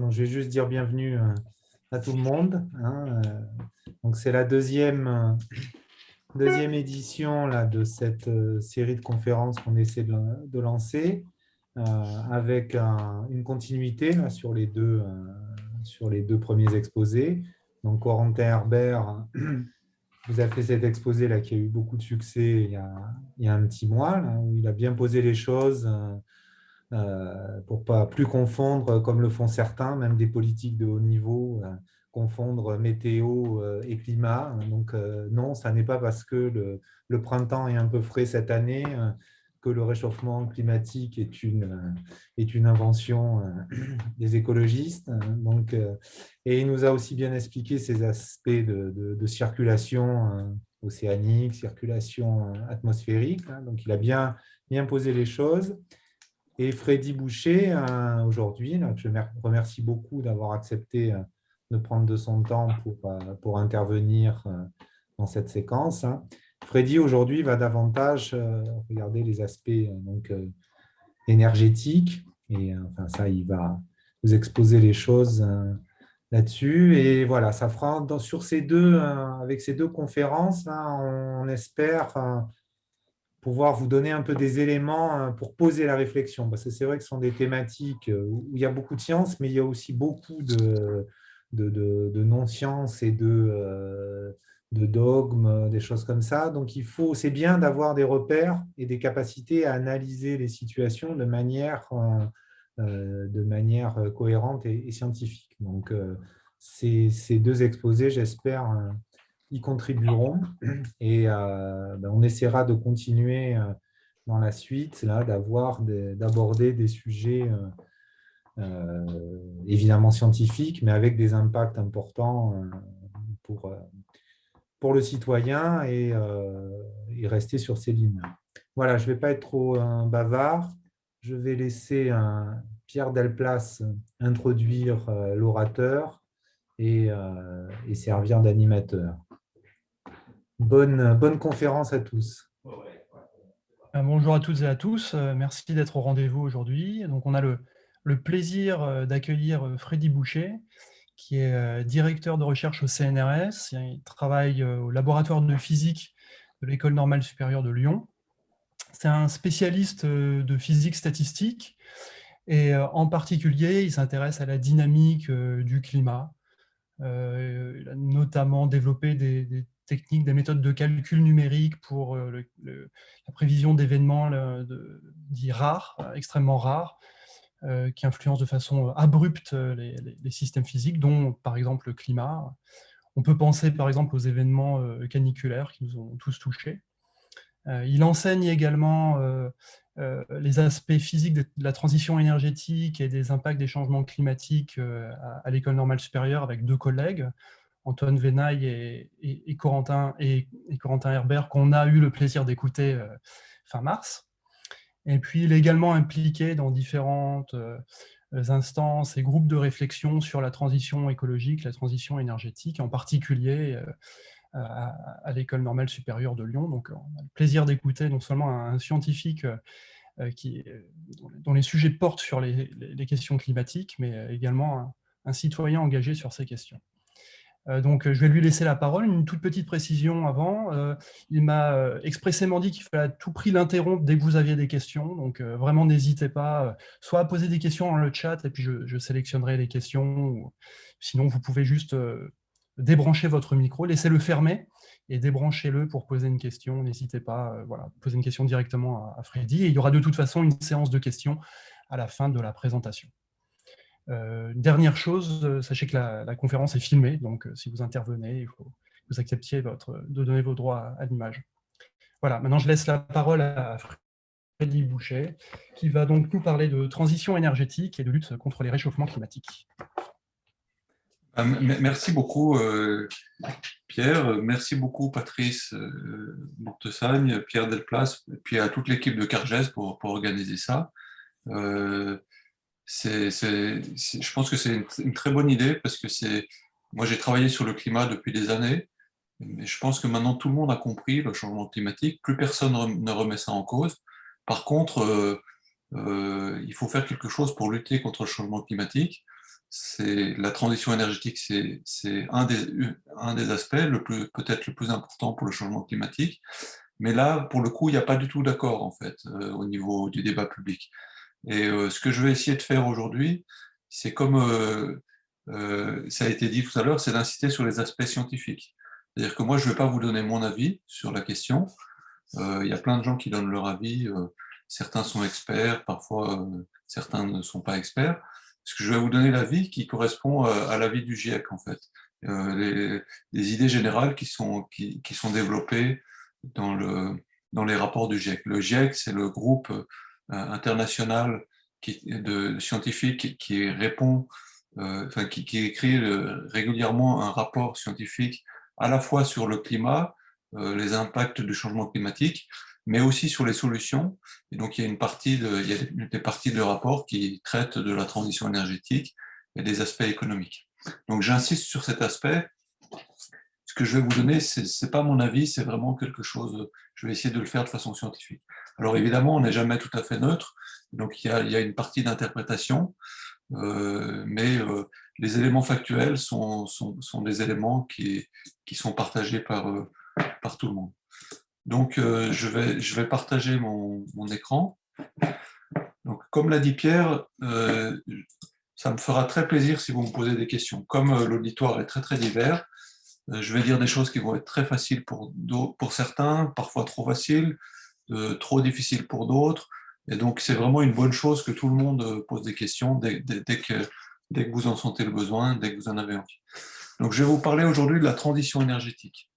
Donc, je vais juste dire bienvenue à tout le monde. Donc, c'est la deuxième édition là, de cette série de conférences qu'on essaie de lancer avec une continuité là, sur les deux premiers exposés. Donc, Corentin Herbert vous a fait cet exposé là, qui a eu beaucoup de succès il y a un petit mois, là, où il a bien posé les choses pour ne pas plus confondre, comme le font certains, même des politiques de haut niveau, confondre météo et climat. Donc non, ça n'est pas parce que le printemps est un peu frais cette année que le réchauffement climatique est une invention des écologistes. Donc, et il nous a aussi bien expliqué ces aspects de circulation océanique, circulation atmosphérique. Donc, il a bien posé les choses. Et Freddy Boucher, aujourd'hui, que je remercie beaucoup d'avoir accepté de prendre de son temps pour intervenir dans cette séquence. Freddy, aujourd'hui, va davantage regarder les aspects énergétiques. Et enfin, ça, il va vous exposer les choses là-dessus. Et voilà, ça fera sur avec ces deux conférences, là, on espère pouvoir vous donner un peu des éléments pour poser la réflexion. Parce que c'est vrai que ce sont des thématiques où il y a beaucoup de sciences, mais il y a aussi beaucoup de non-sciences et de dogmes, des choses comme ça. Donc, c'est bien d'avoir des repères et des capacités à analyser les situations de manière cohérente et scientifique. Donc, ces deux exposés, j'espère, y contribueront. Et on essaiera de continuer dans la suite, là, d'aborder des sujets évidemment scientifiques, mais avec des impacts importants pour le citoyen et rester sur ces lignes. Voilà, je ne vais pas être trop bavard. Je vais laisser Pierre Delplace introduire l'orateur et servir d'animateur. Bonne conférence à tous. Bonjour à toutes et à tous, merci d'être au rendez-vous aujourd'hui. Donc on a le plaisir d'accueillir Freddy Boucher, qui est directeur de recherche au CNRS. Il travaille au laboratoire de physique de l'École normale supérieure de Lyon. C'est un spécialiste de physique statistique et en particulier, il s'intéresse à la dynamique du climat. Il a notamment développé des techniques, des méthodes de calcul numérique pour la prévision d'événements dits rares, extrêmement rares, qui influencent de façon abrupte les systèmes physiques, dont par exemple le climat. On peut penser par exemple aux événements caniculaires qui nous ont tous touchés. Il enseigne également les aspects physiques de la transition énergétique et des impacts des changements climatiques à l'École normale supérieure avec deux collègues, Antoine Venaille et Corentin Herbert, qu'on a eu le plaisir d'écouter fin mars. Et puis, il est également impliqué dans différentes instances et groupes de réflexion sur la transition écologique, la transition énergétique, en particulier à l'École normale supérieure de Lyon. Donc, on a le plaisir d'écouter non seulement un scientifique dont les sujets portent sur les questions climatiques, mais également un citoyen engagé sur ces questions. Donc, je vais lui laisser la parole. Une toute petite précision avant. Il m'a expressément dit qu'il fallait à tout prix l'interrompre dès que vous aviez des questions. Donc, vraiment, n'hésitez pas soit à poser des questions dans le chat, et puis je sélectionnerai les questions. Ou, sinon, vous pouvez juste débrancher votre micro, laissez-le fermé et débranchez-le pour poser une question. N'hésitez pas, voilà, poser une question directement à Freddy. Et il y aura de toute façon une séance de questions à la fin de la présentation. Dernière chose, sachez que la conférence est filmée, donc si vous intervenez, il faut que vous acceptiez de donner vos droits à l'image. Voilà, maintenant je laisse la parole à Freddy Boucher, qui va donc nous parler de transition énergétique et de lutte contre les réchauffements climatiques. Merci beaucoup Pierre, merci beaucoup Patrice Bourtesagne, Pierre Delplace, et puis à toute l'équipe de Cargès pour organiser ça. Je pense que c'est une très bonne idée parce que moi j'ai travaillé sur le climat depuis des années, mais je pense que maintenant tout le monde a compris le changement climatique, plus personne ne remet ça en cause. Par contre, il faut faire quelque chose pour lutter contre le changement climatique. la transition énergétique, c'est un des aspects, peut-être le plus important pour le changement climatique. Mais là, pour le coup, il n'y a pas du tout d'accord, en fait, au niveau du débat public. Et ce que je vais essayer de faire aujourd'hui, c'est comme ça a été dit tout à l'heure, c'est d'insister sur les aspects scientifiques. C'est-à-dire que moi, je ne vais pas vous donner mon avis sur la question. Il y a plein de gens qui donnent leur avis. Certains sont experts, parfois certains ne sont pas experts. Parce que je vais vous donner l'avis qui correspond à l'avis du GIEC, en fait. Les idées générales qui sont développées dans les rapports du GIEC. Le GIEC, c'est le groupe international de scientifiques qui répond, qui écrit régulièrement un rapport scientifique à la fois sur le climat, les impacts du changement climatique, mais aussi sur les solutions. Et donc, il y a des parties de rapport qui traitent de la transition énergétique et des aspects économiques. Donc, j'insiste sur cet aspect. Ce que je vais vous donner, ce n'est pas mon avis, c'est vraiment quelque chose, je vais essayer de le faire de façon scientifique. Alors, évidemment, on n'est jamais tout à fait neutre, donc il y a une partie d'interprétation, mais les éléments factuels sont des éléments qui sont partagés par tout le monde. Donc, je vais partager mon écran. Donc, comme l'a dit Pierre, ça me fera très plaisir si vous me posez des questions. Comme l'auditoire est très, très divers, je vais dire des choses qui vont être très faciles pour certains, parfois trop faciles, trop difficiles pour d'autres. Et donc, c'est vraiment une bonne chose que tout le monde pose des questions dès que vous en sentez le besoin, dès que vous en avez envie. Donc, je vais vous parler aujourd'hui de la transition énergétique.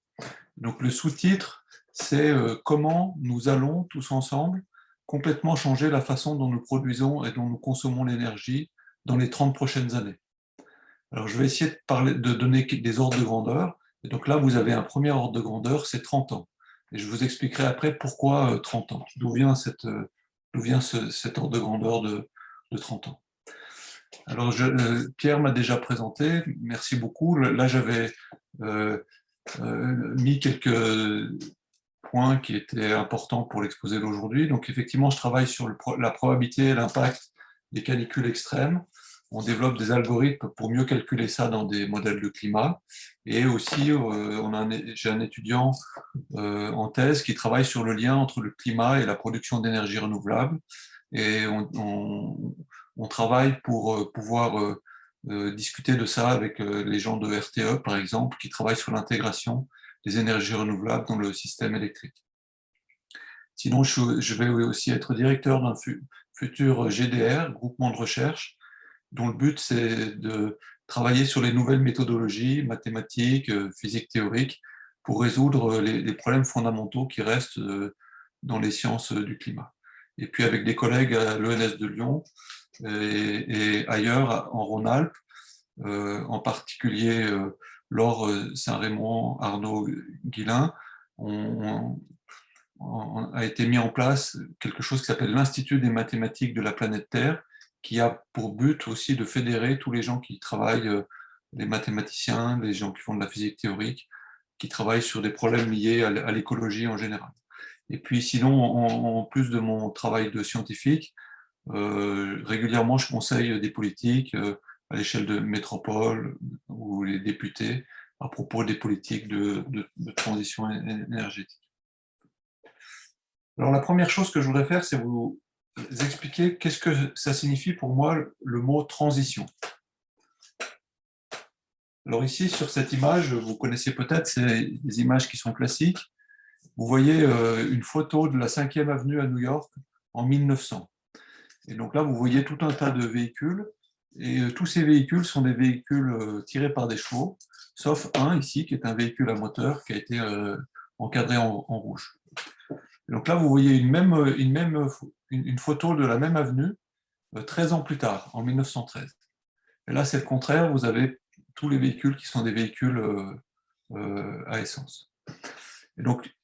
Donc, le sous-titre, c'est comment nous allons tous ensemble complètement changer la façon dont nous produisons et dont nous consommons l'énergie dans les 30 prochaines années. Alors, je vais essayer de donner des ordres de grandeur. Et donc là, vous avez un premier ordre de grandeur, c'est 30 ans. Et je vous expliquerai après pourquoi 30 ans, d'où vient cet ordre de grandeur de 30 ans. Alors, Pierre m'a déjà présenté, merci beaucoup. Là, j'avais mis quelques points qui étaient importants pour l'exposé d'aujourd'hui. Donc, effectivement, je travaille sur la probabilité et l'impact des canicules extrêmes. On développe des algorithmes pour mieux calculer ça dans des modèles de climat. Et aussi, j'ai un étudiant en thèse qui travaille sur le lien entre le climat et la production d'énergie renouvelable. Et on travaille pour pouvoir discuter de ça avec les gens de RTE, par exemple, qui travaillent sur l'intégration des énergies renouvelables dans le système électrique. Sinon, je vais aussi être directeur d'un futur GDR, groupement de recherche, dont le but, c'est de travailler sur les nouvelles méthodologies mathématiques, physique théorique, pour résoudre les problèmes fondamentaux qui restent dans les sciences du climat. Et puis avec des collègues à l'ENS de Lyon et ailleurs en Rhône-Alpes, en particulier Laure Saint-Raymond, Arnaud Guillain, on a été mis en place quelque chose qui s'appelle l'Institut des mathématiques de la planète Terre, qui a pour but aussi de fédérer tous les gens qui travaillent, les mathématiciens, les gens qui font de la physique théorique, qui travaillent sur des problèmes liés à l'écologie en général. Et puis sinon, en plus de mon travail de scientifique, régulièrement je conseille des politiques à l'échelle de métropole ou les députés à propos des politiques de transition énergétique. Alors la première chose que je voudrais faire, c'est vous expliquer qu'est-ce que ça signifie pour moi le mot transition. Alors ici, sur cette image, vous connaissez peut-être, c'est des images qui sont classiques. Vous voyez une photo de la 5e avenue à New York en 1900. Et donc là, vous voyez tout un tas de véhicules, et tous ces véhicules sont des véhicules tirés par des chevaux, sauf un ici, qui est un véhicule à moteur qui a été encadré en rouge. Et donc là, vous voyez une photo de la même avenue 13 ans plus tard, en 1913. Et là, c'est le contraire, vous avez tous les véhicules qui sont des véhicules à essence. Et donc,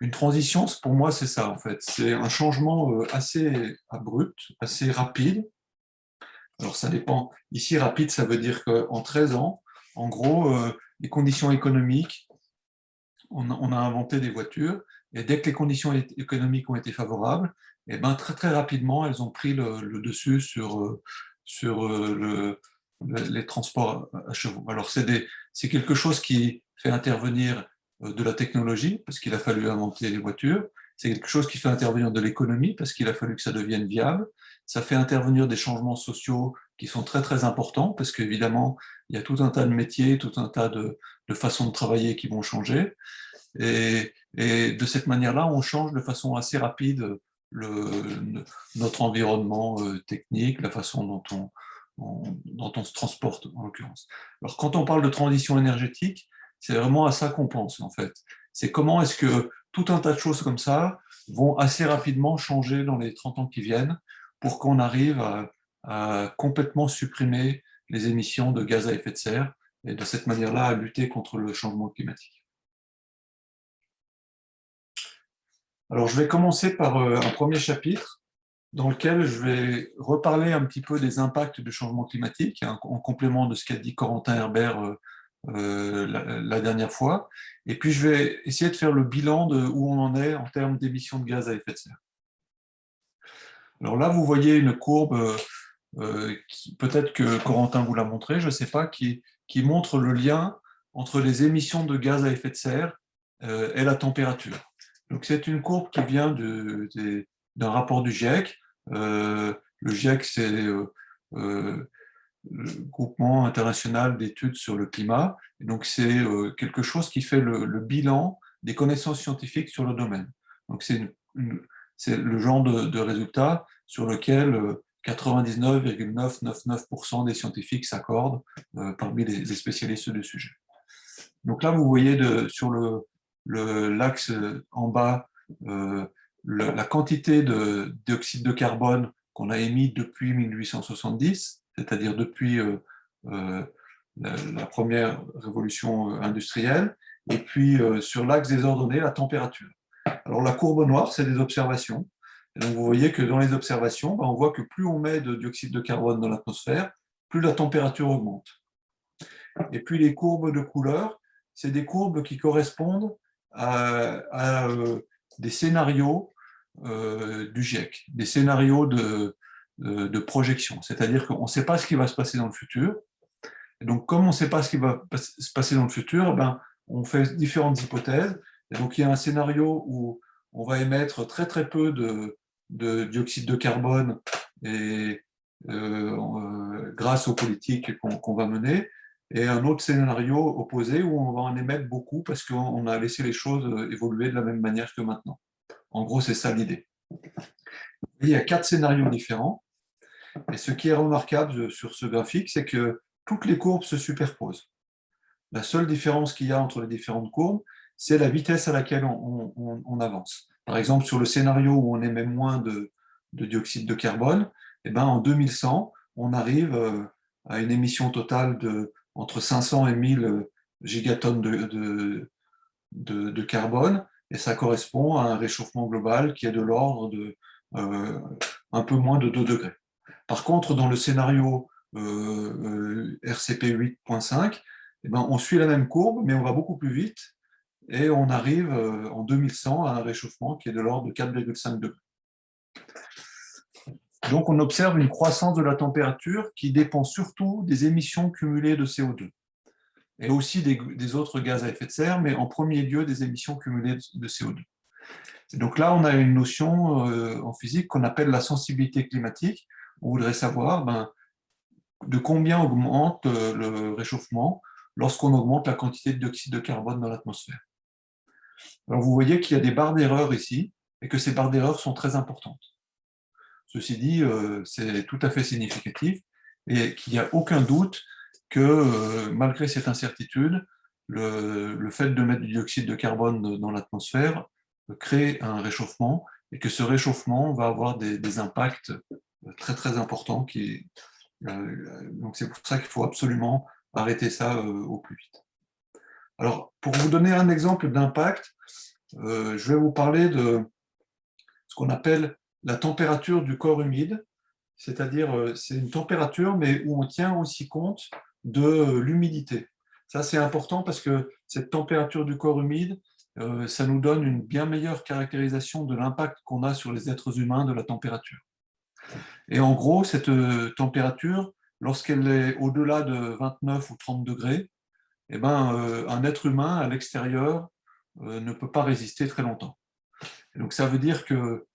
une transition, pour moi, c'est ça, en fait. C'est un changement assez abrupt, assez rapide. Alors, ça dépend. Ici, rapide, ça veut dire qu'en 13 ans, en gros, les conditions économiques, on a inventé des voitures, et dès que les conditions économiques ont été favorables, et ben, très, très rapidement, elles ont pris le dessus sur les transports à chevaux. Alors, c'est quelque chose qui fait intervenir de la technologie, parce qu'il a fallu inventer les voitures. C'est quelque chose qui fait intervenir de l'économie, parce qu'il a fallu que ça devienne viable. Ça fait intervenir des changements sociaux qui sont très, très importants, parce qu'évidemment, il y a tout un tas de métiers, tout un tas de façons de travailler qui vont changer. Et de cette manière-là, on change de façon assez rapide notre environnement technique, la façon dont on se transporte, en l'occurrence. Alors, quand on parle de transition énergétique, c'est vraiment à ça qu'on pense, en fait. C'est comment est-ce que tout un tas de choses comme ça vont assez rapidement changer dans les 30 ans qui viennent pour qu'on arrive à complètement supprimer les émissions de gaz à effet de serre et de cette manière-là à lutter contre le changement climatique. Alors, je vais commencer par un premier chapitre dans lequel je vais reparler un petit peu des impacts du changement climatique, en complément de ce qu'a dit Corentin Herbert la dernière fois. Et puis, je vais essayer de faire le bilan de où on en est en termes d'émissions de gaz à effet de serre. Alors là, vous voyez une courbe, peut-être que Corentin vous l'a montré, je ne sais pas, qui montre le lien entre les émissions de gaz à effet de serre et la température. Donc, c'est une courbe qui vient d'un rapport du GIEC. Le GIEC, c'est le Groupement international d'études sur le climat. Et donc, c'est quelque chose qui fait le bilan des connaissances scientifiques sur le domaine. Donc, c'est le genre de résultat sur lequel 99,999% des scientifiques s'accordent parmi les spécialistes du sujet. Donc là, vous voyez sur l'axe en bas la quantité de dioxyde de carbone qu'on a émis depuis 1870, c'est-à-dire depuis la première révolution industrielle, et puis sur l'axe des ordonnées, la température. Alors la courbe noire, c'est des observations. Et donc vous voyez que dans les observations, on voit que plus on met de dioxyde de carbone dans l'atmosphère, plus la température augmente. Et puis les courbes de couleur, c'est des courbes qui correspondent à des scénarios du GIEC, des scénarios de projection. C'est-à-dire qu'on ne sait pas ce qui va se passer dans le futur. Et donc, comme on ne sait pas ce qui va se passer dans le futur, on fait différentes hypothèses. Et donc, il y a un scénario où on va émettre très très peu de dioxyde de carbone et, grâce aux politiques qu'on va mener, et un autre scénario opposé où on va en émettre beaucoup parce qu'on a laissé les choses évoluer de la même manière que maintenant. En gros, c'est ça l'idée. Il y a 4 scénarios différents. Et ce qui est remarquable sur ce graphique, c'est que toutes les courbes se superposent. La seule différence qu'il y a entre les différentes courbes, c'est la vitesse à laquelle on avance. Par exemple, sur le scénario où on émet moins de dioxyde de carbone, en 2100, on arrive à une émission totale entre 500 et 1000 gigatonnes de carbone, et ça correspond à un réchauffement global qui est de l'ordre de un peu moins de 2 degrés. Par contre, dans le scénario RCP 8.5, on suit la même courbe, mais on va beaucoup plus vite, et on arrive en 2100 à un réchauffement qui est de l'ordre de 4,5 degrés. Donc, on observe une croissance de la température qui dépend surtout des émissions cumulées de CO2 et aussi des autres gaz à effet de serre, mais en premier lieu des émissions cumulées de CO2. Et donc là, on a une notion en physique qu'on appelle la sensibilité climatique. On voudrait savoir de combien augmente le réchauffement lorsqu'on augmente la quantité de dioxyde de carbone dans l'atmosphère. Alors vous voyez qu'il y a des barres d'erreur ici et que ces barres d'erreur sont très importantes. Ceci dit, c'est tout à fait significatif et qu'il n'y a aucun doute que malgré cette incertitude, le fait de mettre du dioxyde de carbone dans l'atmosphère crée un réchauffement et que ce réchauffement va avoir des impacts très très importants. Donc c'est pour ça qu'il faut absolument arrêter ça au plus vite. Alors, pour vous donner un exemple d'impact, je vais vous parler de ce qu'on appelle la température du corps humide, c'est-à-dire c'est une température, mais où on tient aussi compte de l'humidité. Ça, c'est important parce que cette température du corps humide, ça nous donne une bien meilleure caractérisation de l'impact qu'on a sur les êtres humains de la température. Et en gros, cette température, lorsqu'elle est au-delà de 29 ou 30 degrés, eh ben, un être humain à l'extérieur ne peut pas résister très longtemps. Et donc ça veut dire que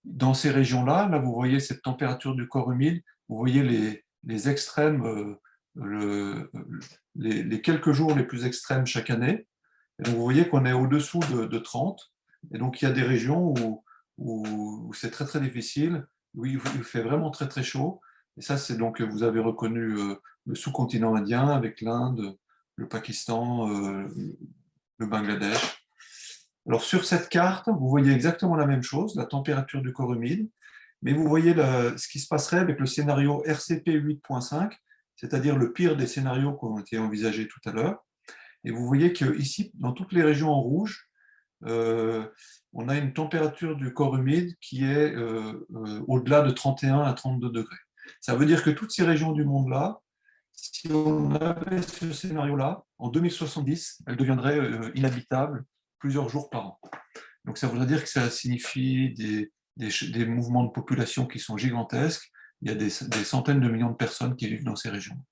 dans ces régions-là, là vous voyez cette température du corps humide, vous voyez les extrêmes, les quelques jours les plus extrêmes chaque année. Et donc vous voyez qu'on est au-dessous de 30. Et donc il y a des régions où c'est très très difficile, où il fait vraiment très très chaud. Et ça, c'est donc, vous avez reconnu le sous-continent indien avec l'Inde, le Pakistan, le Bangladesh. Alors sur cette carte, vous voyez exactement la même chose, la température du corps humide, mais vous voyez ce qui se passerait avec le scénario RCP 8.5, c'est-à-dire le pire des scénarios qui ont été envisagés tout à l'heure. Et vous voyez qu'ici, dans toutes les régions en rouge, on a une température du corps humide qui est au-delà de 31 à 32 degrés. Ça veut dire que toutes ces régions du monde-là, si on avait ce scénario-là, en 2070, elles deviendraient inhabitables plusieurs jours par an. Donc ça voudrait dire que ça signifie des mouvements de population qui sont gigantesques. Il y a des centaines de millions de personnes qui vivent dans ces régions.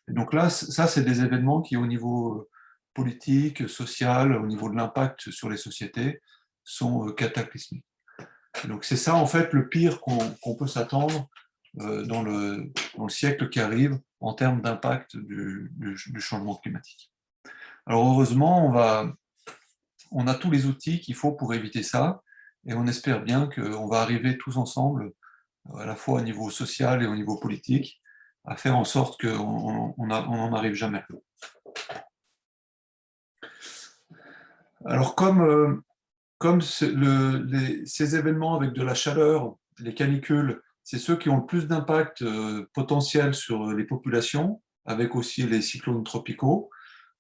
Et donc là, ça, c'est des événements qui, au niveau politique, social, au niveau de l'impact sur les sociétés, sont cataclysmiques. Et donc c'est ça, en fait, le pire qu'on peut s'attendre dans le siècle qui arrive en termes d'impact du changement climatique. Alors heureusement, on a tous les outils qu'il faut pour éviter ça, et on espère bien qu'on va arriver tous ensemble, à la fois au niveau social et au niveau politique, à faire en sorte qu'on n'en arrive jamais. Alors comme ces événements avec de la chaleur, les canicules, c'est ceux qui ont le plus d'impact potentiel sur les populations, avec aussi les cyclones tropicaux.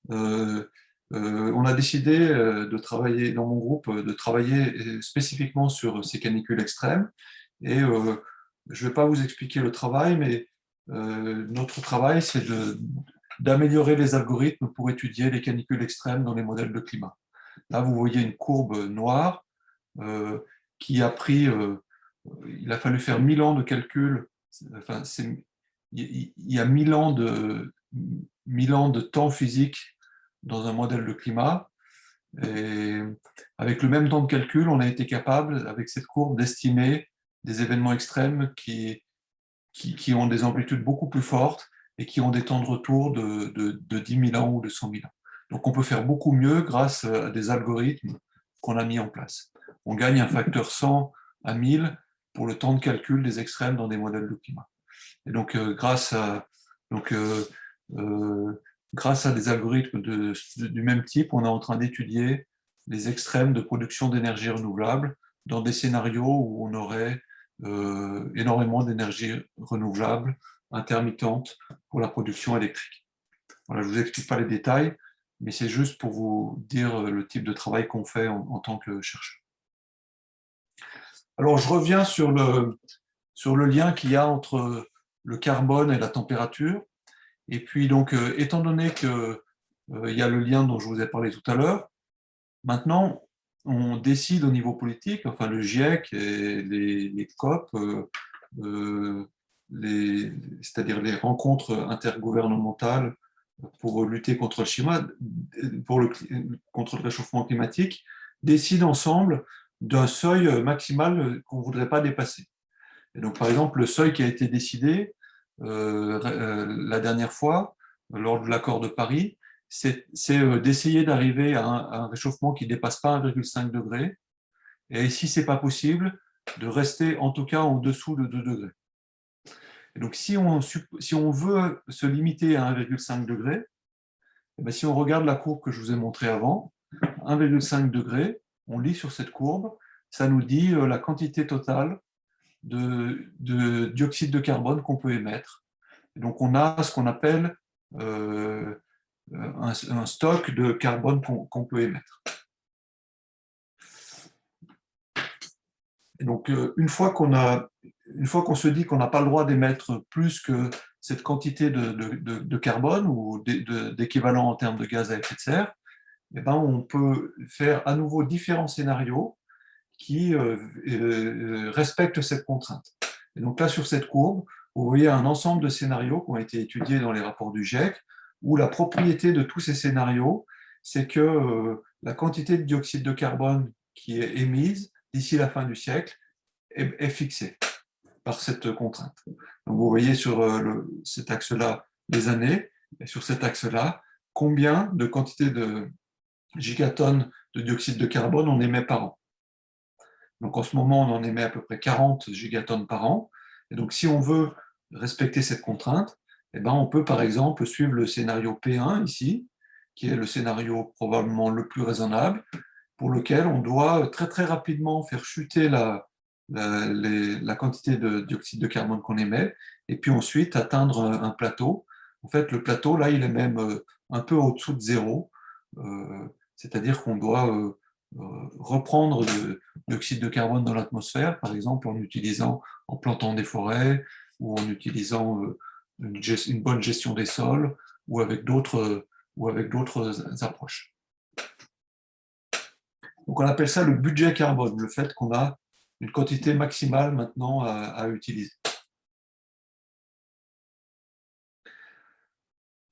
On a décidé de travailler, dans mon groupe, de travailler spécifiquement sur ces canicules extrêmes. Et je ne vais pas vous expliquer le travail, mais notre travail, c'est d'améliorer les algorithmes pour étudier les canicules extrêmes dans les modèles de climat. Là, vous voyez une courbe noire qui a pris, il a fallu faire 1000 ans de calcul, enfin, il y a 1000 ans de temps physique dans un modèle de climat, et avec le même temps de calcul, on a été capable, avec cette courbe, d'estimer des événements extrêmes qui ont des amplitudes beaucoup plus fortes et qui ont des temps de retour de 10 000 ans ou de 100 000 ans. Donc on peut faire beaucoup mieux grâce à des algorithmes qu'on a mis en place. On gagne un facteur 100 à 1000 pour le temps de calcul des extrêmes dans des modèles de climat. Et donc grâce à des algorithmes du même type, on est en train d'étudier les extrêmes de production d'énergie renouvelable dans des scénarios où on aurait énormément d'énergie renouvelable intermittente pour la production électrique. Voilà, je ne vous explique pas les détails, mais c'est juste pour vous dire le type de travail qu'on fait en tant que chercheur. Alors, je reviens sur le lien qu'il y a entre le carbone et la température. Et puis, donc, étant donné qu'il y a le lien dont je vous ai parlé tout à l'heure, maintenant, on décide au niveau politique, enfin le GIEC et les COP, c'est-à-dire les rencontres intergouvernementales pour lutter contre contre le réchauffement climatique, décident ensemble d'un seuil maximal qu'on ne voudrait pas dépasser. Et donc, par exemple, le seuil qui a été décidé la dernière fois, lors de l'accord de Paris, c'est d'essayer d'arriver à un réchauffement qui ne dépasse pas 1,5 degré, et si ce n'est pas possible, de rester en tout cas en dessous de 2 degrés. Et donc, si on veut se limiter à 1,5 degré, et bien, si on regarde la courbe que je vous ai montrée avant, 1,5 degré, on lit sur cette courbe, ça nous dit la quantité totale de dioxyde de carbone qu'on peut émettre. Et donc on a ce qu'on appelle un stock de carbone qu'on peut émettre. Et donc une fois qu'on se dit qu'on n'a pas le droit d'émettre plus que cette quantité de carbone ou d'équivalent en termes de gaz à effet de serre, eh ben, on peut faire à nouveau différents scénarios qui respectent cette contrainte. Et donc là, sur cette courbe, vous voyez un ensemble de scénarios qui ont été étudiés dans les rapports du GIEC, où la propriété de tous ces scénarios, c'est que la quantité de dioxyde de carbone qui est émise d'ici la fin du siècle est fixée par cette contrainte. Donc vous voyez sur cet axe-là les années, et sur cet axe-là, combien de quantité de gigatonnes de dioxyde de carbone on émet par an. Donc en ce moment, on en émet à peu près 40 gigatonnes par an. Et donc si on veut respecter cette contrainte, eh ben, on peut par exemple suivre le scénario P1 ici, qui est le scénario probablement le plus raisonnable, pour lequel on doit très très rapidement faire chuter la quantité de dioxyde de carbone qu'on émet, et puis ensuite atteindre un plateau. En fait, le plateau, là, il est même un peu au-dessous de zéro, c'est-à-dire qu'on doit reprendre le dioxyde de carbone dans l'atmosphère, par exemple en plantant des forêts, ou en utilisant une bonne gestion des sols, ou avec d'autres approches. Donc on appelle ça le budget carbone, le fait qu'on a une quantité maximale maintenant à utiliser.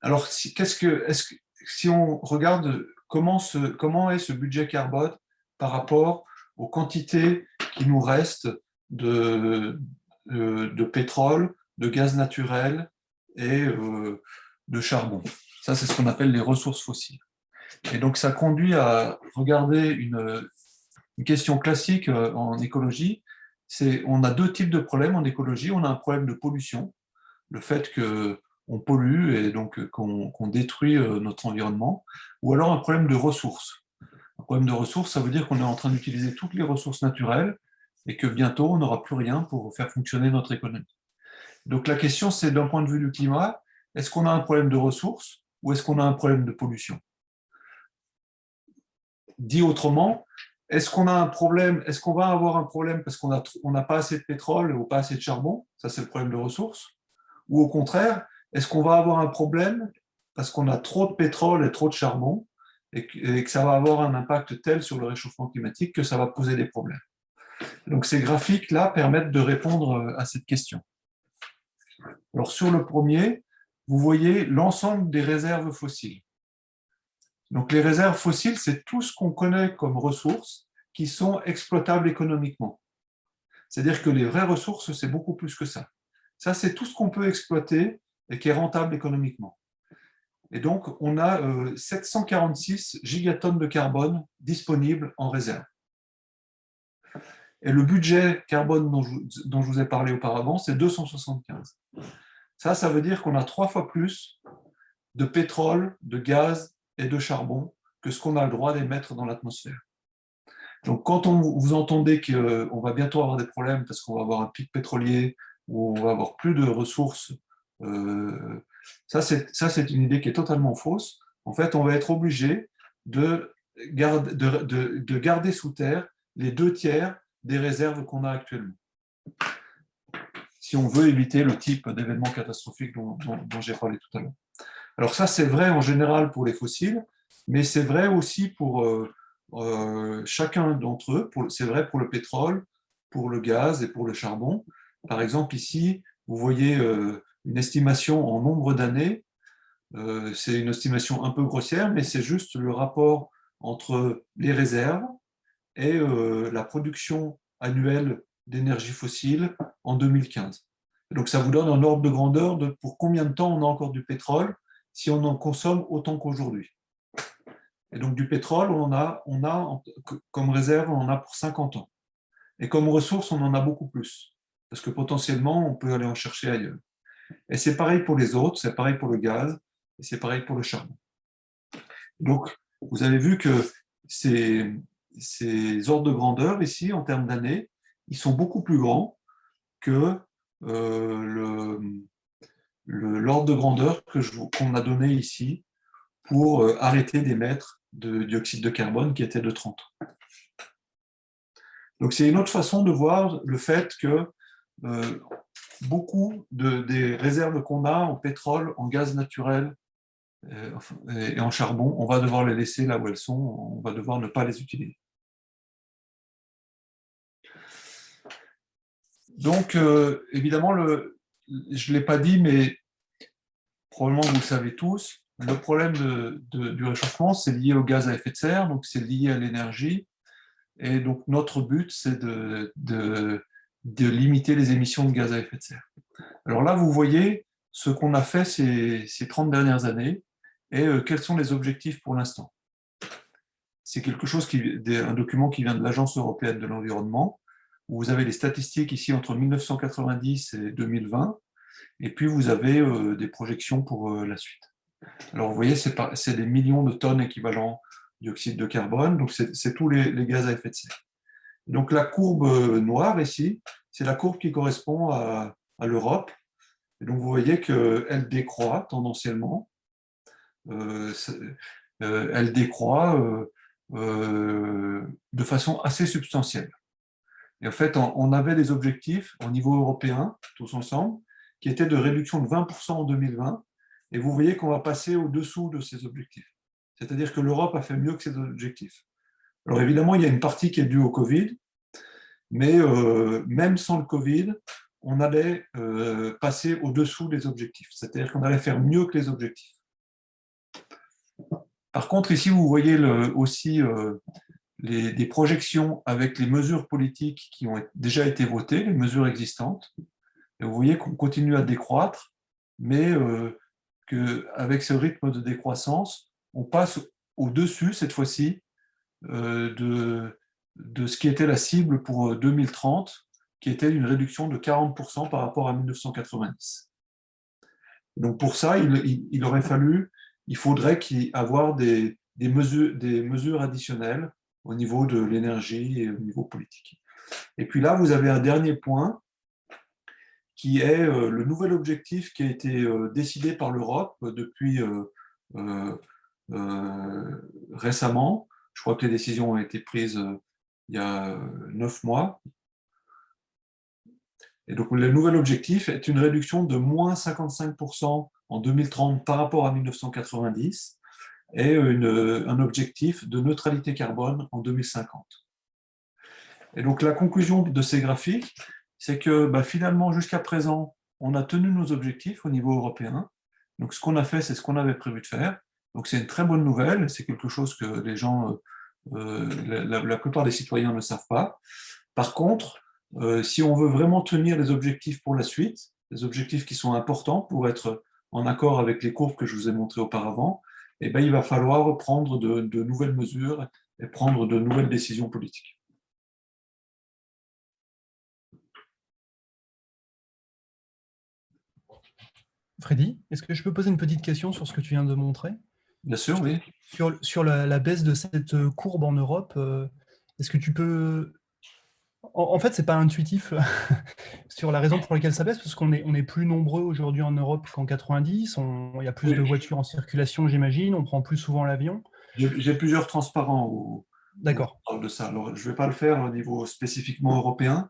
Alors, si on regarde comment est ce budget carbone par rapport aux quantités qui nous restent de pétrole, de gaz naturel et de charbon. Ça, c'est ce qu'on appelle les ressources fossiles. Et donc, ça conduit à regarder une question classique en écologie. On a deux types de problèmes en écologie. On a un problème de pollution, le fait qu'on pollue et donc qu'on détruit notre environnement, ou alors un problème de ressources. Un problème de ressources, ça veut dire qu'on est en train d'utiliser toutes les ressources naturelles et que bientôt, on n'aura plus rien pour faire fonctionner notre économie. Donc la question, c'est d'un point de vue du climat, est-ce qu'on a un problème de ressources ou est-ce qu'on a un problème de pollution? Dit autrement, est-ce qu'on va avoir un problème parce qu'on n'a pas assez de pétrole ou pas assez de charbon? Ça, c'est le problème de ressources. Ou au contraire, est-ce qu'on va avoir un problème parce qu'on a trop de pétrole et trop de charbon et que ça va avoir un impact tel sur le réchauffement climatique que ça va poser des problèmes? Donc ces graphiques-là permettent de répondre à cette question. Alors sur le premier, vous voyez l'ensemble des réserves fossiles. Donc les réserves fossiles, c'est tout ce qu'on connaît comme ressources qui sont exploitables économiquement. C'est-à-dire que les vraies ressources, c'est beaucoup plus que ça. Ça, c'est tout ce qu'on peut exploiter et qui est rentable économiquement. Et donc, on a 746 gigatonnes de carbone disponibles en réserve. Et le budget carbone dont je vous ai parlé auparavant, c'est 275. Ça veut dire qu'on a 3 fois plus de pétrole, de gaz et de charbon que ce qu'on a le droit d'émettre dans l'atmosphère. Donc, quand vous entendez qu'on va bientôt avoir des problèmes parce qu'on va avoir un pic pétrolier ou on va avoir plus de ressources, ça c'est une idée qui est totalement fausse. En fait, on va être obligé de garder sous terre les 2/3 des réserves qu'on a actuellement, si on veut éviter le type d'événements catastrophiques dont j'ai parlé tout à l'heure. Alors ça, c'est vrai en général pour les fossiles, mais c'est vrai aussi pour chacun d'entre eux. C'est vrai pour le pétrole, pour le gaz et pour le charbon. Par exemple, ici, vous voyez une estimation en nombre d'années. C'est une estimation un peu grossière, mais c'est juste le rapport entre les réserves et la production annuelle d'énergie fossile en 2015. Donc ça vous donne un ordre de grandeur de pour combien de temps on a encore du pétrole si on en consomme autant qu'aujourd'hui. Et donc du pétrole, on a comme réserve, on en a pour 50 ans. Et comme ressource, on en a beaucoup plus, parce que potentiellement, on peut aller en chercher ailleurs. Et c'est pareil pour les autres, c'est pareil pour le gaz, et c'est pareil pour le charbon. Donc, vous avez vu que ces ordres de grandeur, ici, en termes d'années, ils sont beaucoup plus grands que l'ordre de grandeur qu'on a donné ici pour arrêter d'émettre de dioxyde de carbone qui était de 30. Donc c'est une autre façon de voir le fait que beaucoup des réserves qu'on a en pétrole, en gaz naturel et en charbon, on va devoir les laisser là où elles sont, on va devoir ne pas les utiliser. Donc évidemment, je ne l'ai pas dit, mais probablement vous le savez tous, le problème du réchauffement, c'est lié au gaz à effet de serre, donc c'est lié à l'énergie. Et donc notre but, c'est de limiter les émissions de gaz à effet de serre. Alors là, vous voyez ce qu'on a fait ces 30 dernières années et quels sont les objectifs pour l'instant. C'est quelque chose un document qui vient de l'Agence européenne de l'environnement, où vous avez les statistiques ici entre 1990 et 2020, et puis vous avez des projections pour la suite. Alors vous voyez, c'est des millions de tonnes équivalent dioxyde de carbone, donc c'est tous les gaz à effet de serre. Donc la courbe noire ici, c'est la courbe qui correspond à l'Europe. Et donc vous voyez qu'elle décroît tendanciellement. Elle décroît de façon assez substantielle. Et en fait, on avait des objectifs au niveau européen, tous ensemble, qui étaient de réduction de 20% en 2020. Et vous voyez qu'on va passer au-dessous de ces objectifs. C'est-à-dire que l'Europe a fait mieux que ses objectifs. Alors évidemment, il y a une partie qui est due au Covid, mais même sans le Covid, on allait passer au-dessous des objectifs. C'est-à-dire qu'on allait faire mieux que les objectifs. Par contre, ici, vous voyez aussi des projections avec les mesures politiques qui ont déjà été votées, les mesures existantes. Et vous voyez qu'on continue à décroître, mais qu'avec ce rythme de décroissance, on passe au-dessus, cette fois-ci, de ce qui était la cible pour 2030, qui était une réduction de 40% par rapport à 1990. Donc pour ça, il faudrait qu'il y ait avoir des mesures additionnelles au niveau de l'énergie et au niveau politique. Et puis là, vous avez un dernier point qui est le nouvel objectif qui a été décidé par l'Europe depuis récemment. Je crois que les décisions ont été prises il y a 9 mois. Et donc, le nouvel objectif est une réduction de moins 55% en 2030 par rapport à 1990 et un objectif de neutralité carbone en 2050. Et donc, la conclusion de ces graphiques, c'est que finalement, jusqu'à présent, on a tenu nos objectifs au niveau européen. Donc, ce qu'on a fait, c'est ce qu'on avait prévu de faire. Donc, c'est une très bonne nouvelle. C'est quelque chose que les gens, la plupart des citoyens ne savent pas. Par contre, si on veut vraiment tenir les objectifs pour la suite, les objectifs qui sont importants pour être en accord avec les courbes que je vous ai montrées auparavant, eh bien, il va falloir prendre de nouvelles mesures et prendre de nouvelles décisions politiques. Freddy, est-ce que je peux poser une petite question sur ce que tu viens de montrer? Bien sûr, oui. Sur la baisse de cette courbe en Europe, est-ce que tu peux... En fait, ce n'est pas intuitif sur la raison pour laquelle ça baisse, parce qu'on est plus nombreux aujourd'hui en Europe qu'en 90, il y a plus de voitures en circulation, j'imagine, on prend plus souvent l'avion. J'ai plusieurs transparents où on parle de ça. Alors, je ne vais pas le faire au niveau spécifiquement européen,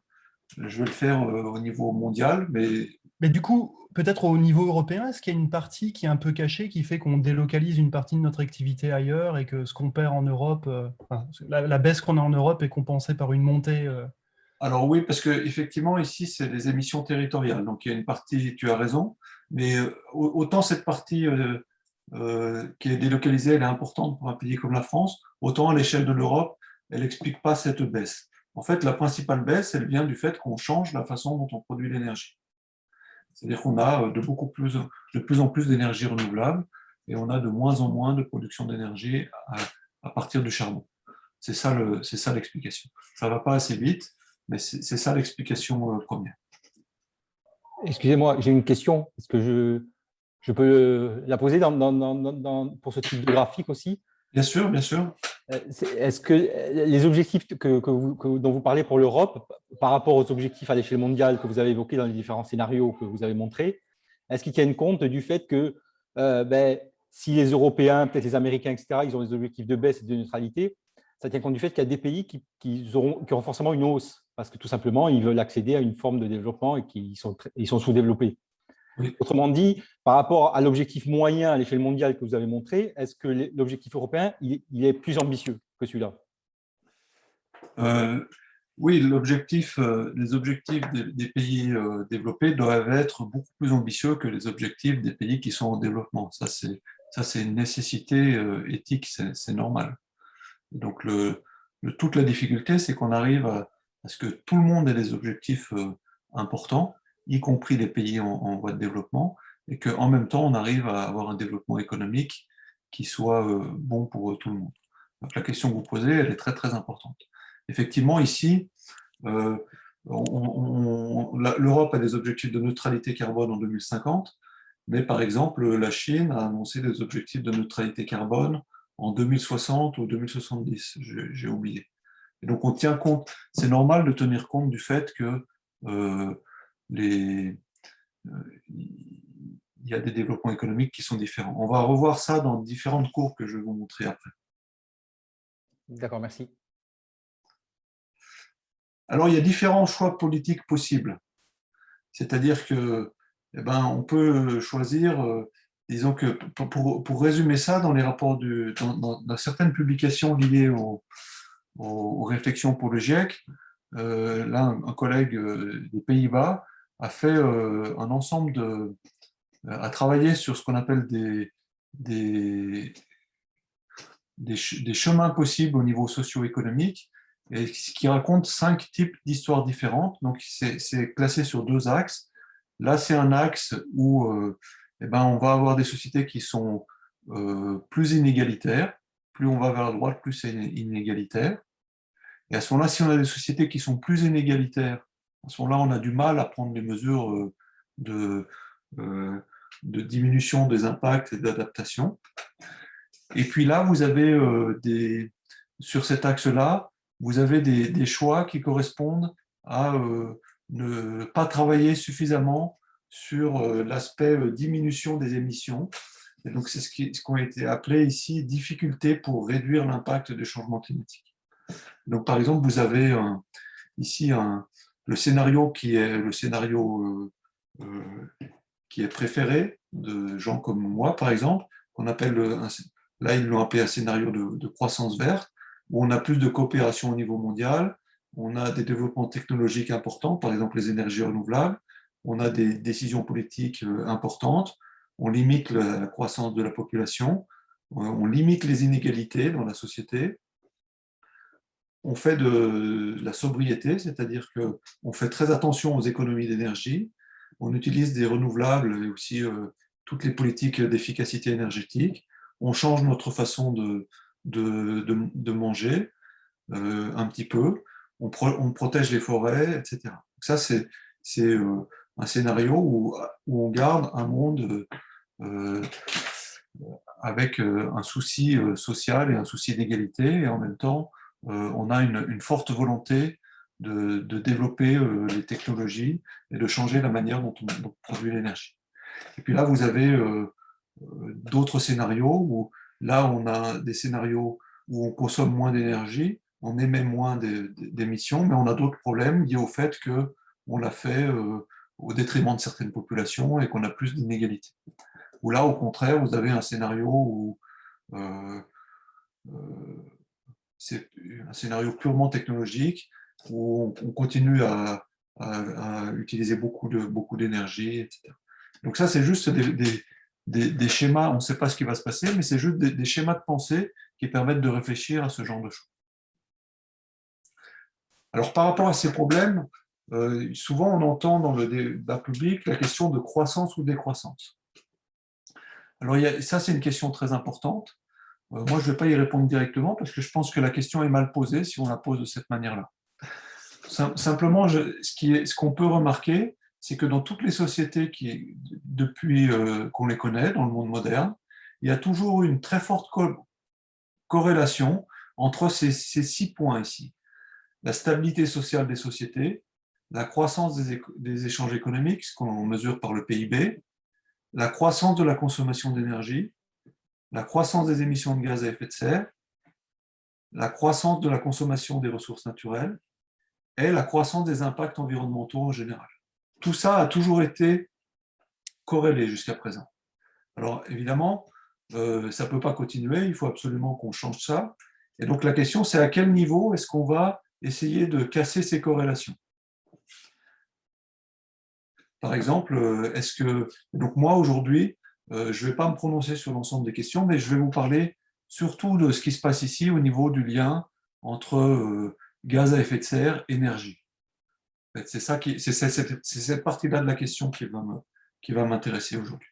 je vais le faire au niveau mondial. Mais du coup, peut-être au niveau européen, est-ce qu'il y a une partie qui est un peu cachée, qui fait qu'on délocalise une partie de notre activité ailleurs et que ce qu'on perd en Europe, la baisse qu'on a en Europe est compensée par une montée Alors oui, parce qu'effectivement, ici, c'est les émissions territoriales. Donc, il y a une partie, tu as raison, mais autant cette partie qui est délocalisée, elle est importante pour un pays comme la France, autant à l'échelle de l'Europe, elle n'explique pas cette baisse. En fait, la principale baisse, elle vient du fait qu'on change la façon dont on produit l'énergie. C'est-à-dire qu'on a de plus en plus d'énergie renouvelable et on a de moins en moins de production d'énergie à partir du charbon. C'est ça l'explication. Ça ne va pas assez vite, mais c'est ça l'explication première. Excusez-moi, j'ai une question. Est-ce que je peux la poser pour ce type de graphique aussi? Bien sûr, bien sûr. Est-ce que les objectifs dont vous parlez pour l'Europe, par rapport aux objectifs à l'échelle mondiale que vous avez évoqués dans les différents scénarios que vous avez montrés, est-ce qu'ils tiennent compte du fait que si les Européens, peut-être les Américains, etc., ils ont des objectifs de baisse et de neutralité, ça tient compte du fait qu'il y a des pays qui auront forcément une hausse, parce que tout simplement, ils veulent accéder à une forme de développement et qu'ils sont sous-développés. Oui. Autrement dit, par rapport à l'objectif moyen à l'échelle mondiale que vous avez montré, est-ce que l'objectif européen il est plus ambitieux que celui-là? Oui, les objectifs des pays développés doivent être beaucoup plus ambitieux que les objectifs des pays qui sont en développement. Ça, c'est une nécessité éthique, c'est normal. Donc, toute la difficulté, c'est qu'on arrive à ce que tout le monde ait des objectifs importants, y compris les pays en voie de développement, et qu'en même temps, on arrive à avoir un développement économique qui soit bon pour tout le monde. Donc, la question que vous posez, elle est très, très importante. Effectivement, ici, l'Europe a des objectifs de neutralité carbone en 2050, mais par exemple, la Chine a annoncé des objectifs de neutralité carbone en 2060 ou 2070, j'ai oublié. Et donc on tient compte, c'est normal de tenir compte du fait que il y a des développements économiques qui sont différents. On va revoir ça dans différentes courbes que je vais vous montrer après. D'accord, merci. Alors, il y a différents choix politiques possibles. C'est-à-dire que, on peut choisir, disons que, pour résumer ça, dans les rapports dans certaines publications liées aux réflexions pour le GIEC, là, un collègue des Pays-Bas a fait un ensemble a travaillé sur ce qu'on appelle des chemins possibles au niveau socio-économique, et qui raconte 5 types d'histoires différentes. Donc, c'est classé sur 2 axes. Là, c'est un axe où on va avoir des sociétés qui sont plus inégalitaires. Plus on va vers la droite, plus c'est inégalitaire. Et à ce moment-là, si on a des sociétés qui sont plus inégalitaires, à ce moment-là, on a du mal à prendre des mesures de diminution des impacts et d'adaptation. Et puis là, vous avez sur cet axe-là, vous avez des choix qui correspondent à ne pas travailler suffisamment sur l'aspect diminution des émissions. Et donc, c'est ce qui a été appelé ici difficulté pour réduire l'impact des changements climatiques. Donc, par exemple, vous avez ici le scénario qui est le scénario qui est préféré de gens comme moi, par exemple, qu'on appelle là, ils l'ont appelé un scénario de croissance verte, où on a plus de coopération au niveau mondial, on a des développements technologiques importants, par exemple les énergies renouvelables, on a des décisions politiques importantes, on limite la croissance de la population, on limite les inégalités dans la société, on fait de la sobriété, c'est-à-dire qu'on fait très attention aux économies d'énergie, on utilise des renouvelables et aussi toutes les politiques d'efficacité énergétique, on change notre façon de manger un petit peu, on protège les forêts, etc. Donc ça, c'est un scénario où on garde un monde avec un souci social et un souci d'égalité, et en même temps, on a une forte volonté de développer les technologies et de changer la manière dont on produit l'énergie. Et puis là, vous avez d'autres scénarios où là, on a des scénarios où on consomme moins d'énergie, on émet moins d'émissions, mais on a d'autres problèmes liés au fait qu'on l'a fait au détriment de certaines populations et qu'on a plus d'inégalités. Ou là, au contraire, vous avez un scénario où c'est un scénario purement technologique, où on continue à utiliser beaucoup d'énergie, etc. Donc ça, c'est juste des schémas, on ne sait pas ce qui va se passer, mais c'est juste des schémas de pensée qui permettent de réfléchir à ce genre de choses. Alors, par rapport à ces problèmes, souvent on entend dans le débat public la question de croissance ou décroissance. Alors, ça, c'est une question très importante. Moi, je ne vais pas y répondre directement parce que je pense que la question est mal posée si on la pose de cette manière-là. Simplement, ce qu'on peut remarquer, c'est que dans toutes les sociétés depuis qu'on les connaît, dans le monde moderne, il y a toujours une très forte corrélation entre ces 6 points ici. La stabilité sociale des sociétés, la croissance des échanges économiques, ce qu'on mesure par le PIB, la croissance de la consommation d'énergie, la croissance des émissions de gaz à effet de serre, la croissance de la consommation des ressources naturelles et la croissance des impacts environnementaux en général. Tout ça a toujours été corrélé jusqu'à présent. Alors évidemment, ça ne peut pas continuer, il faut absolument qu'on change ça. Et donc la question, c'est à quel niveau est-ce qu'on va essayer de casser ces corrélations. Par exemple, donc moi aujourd'hui, je ne vais pas me prononcer sur l'ensemble des questions, mais je vais vous parler surtout de ce qui se passe ici au niveau du lien entre gaz à effet de serre et énergie. En fait, c'est cette partie-là de la question qui va m'intéresser aujourd'hui.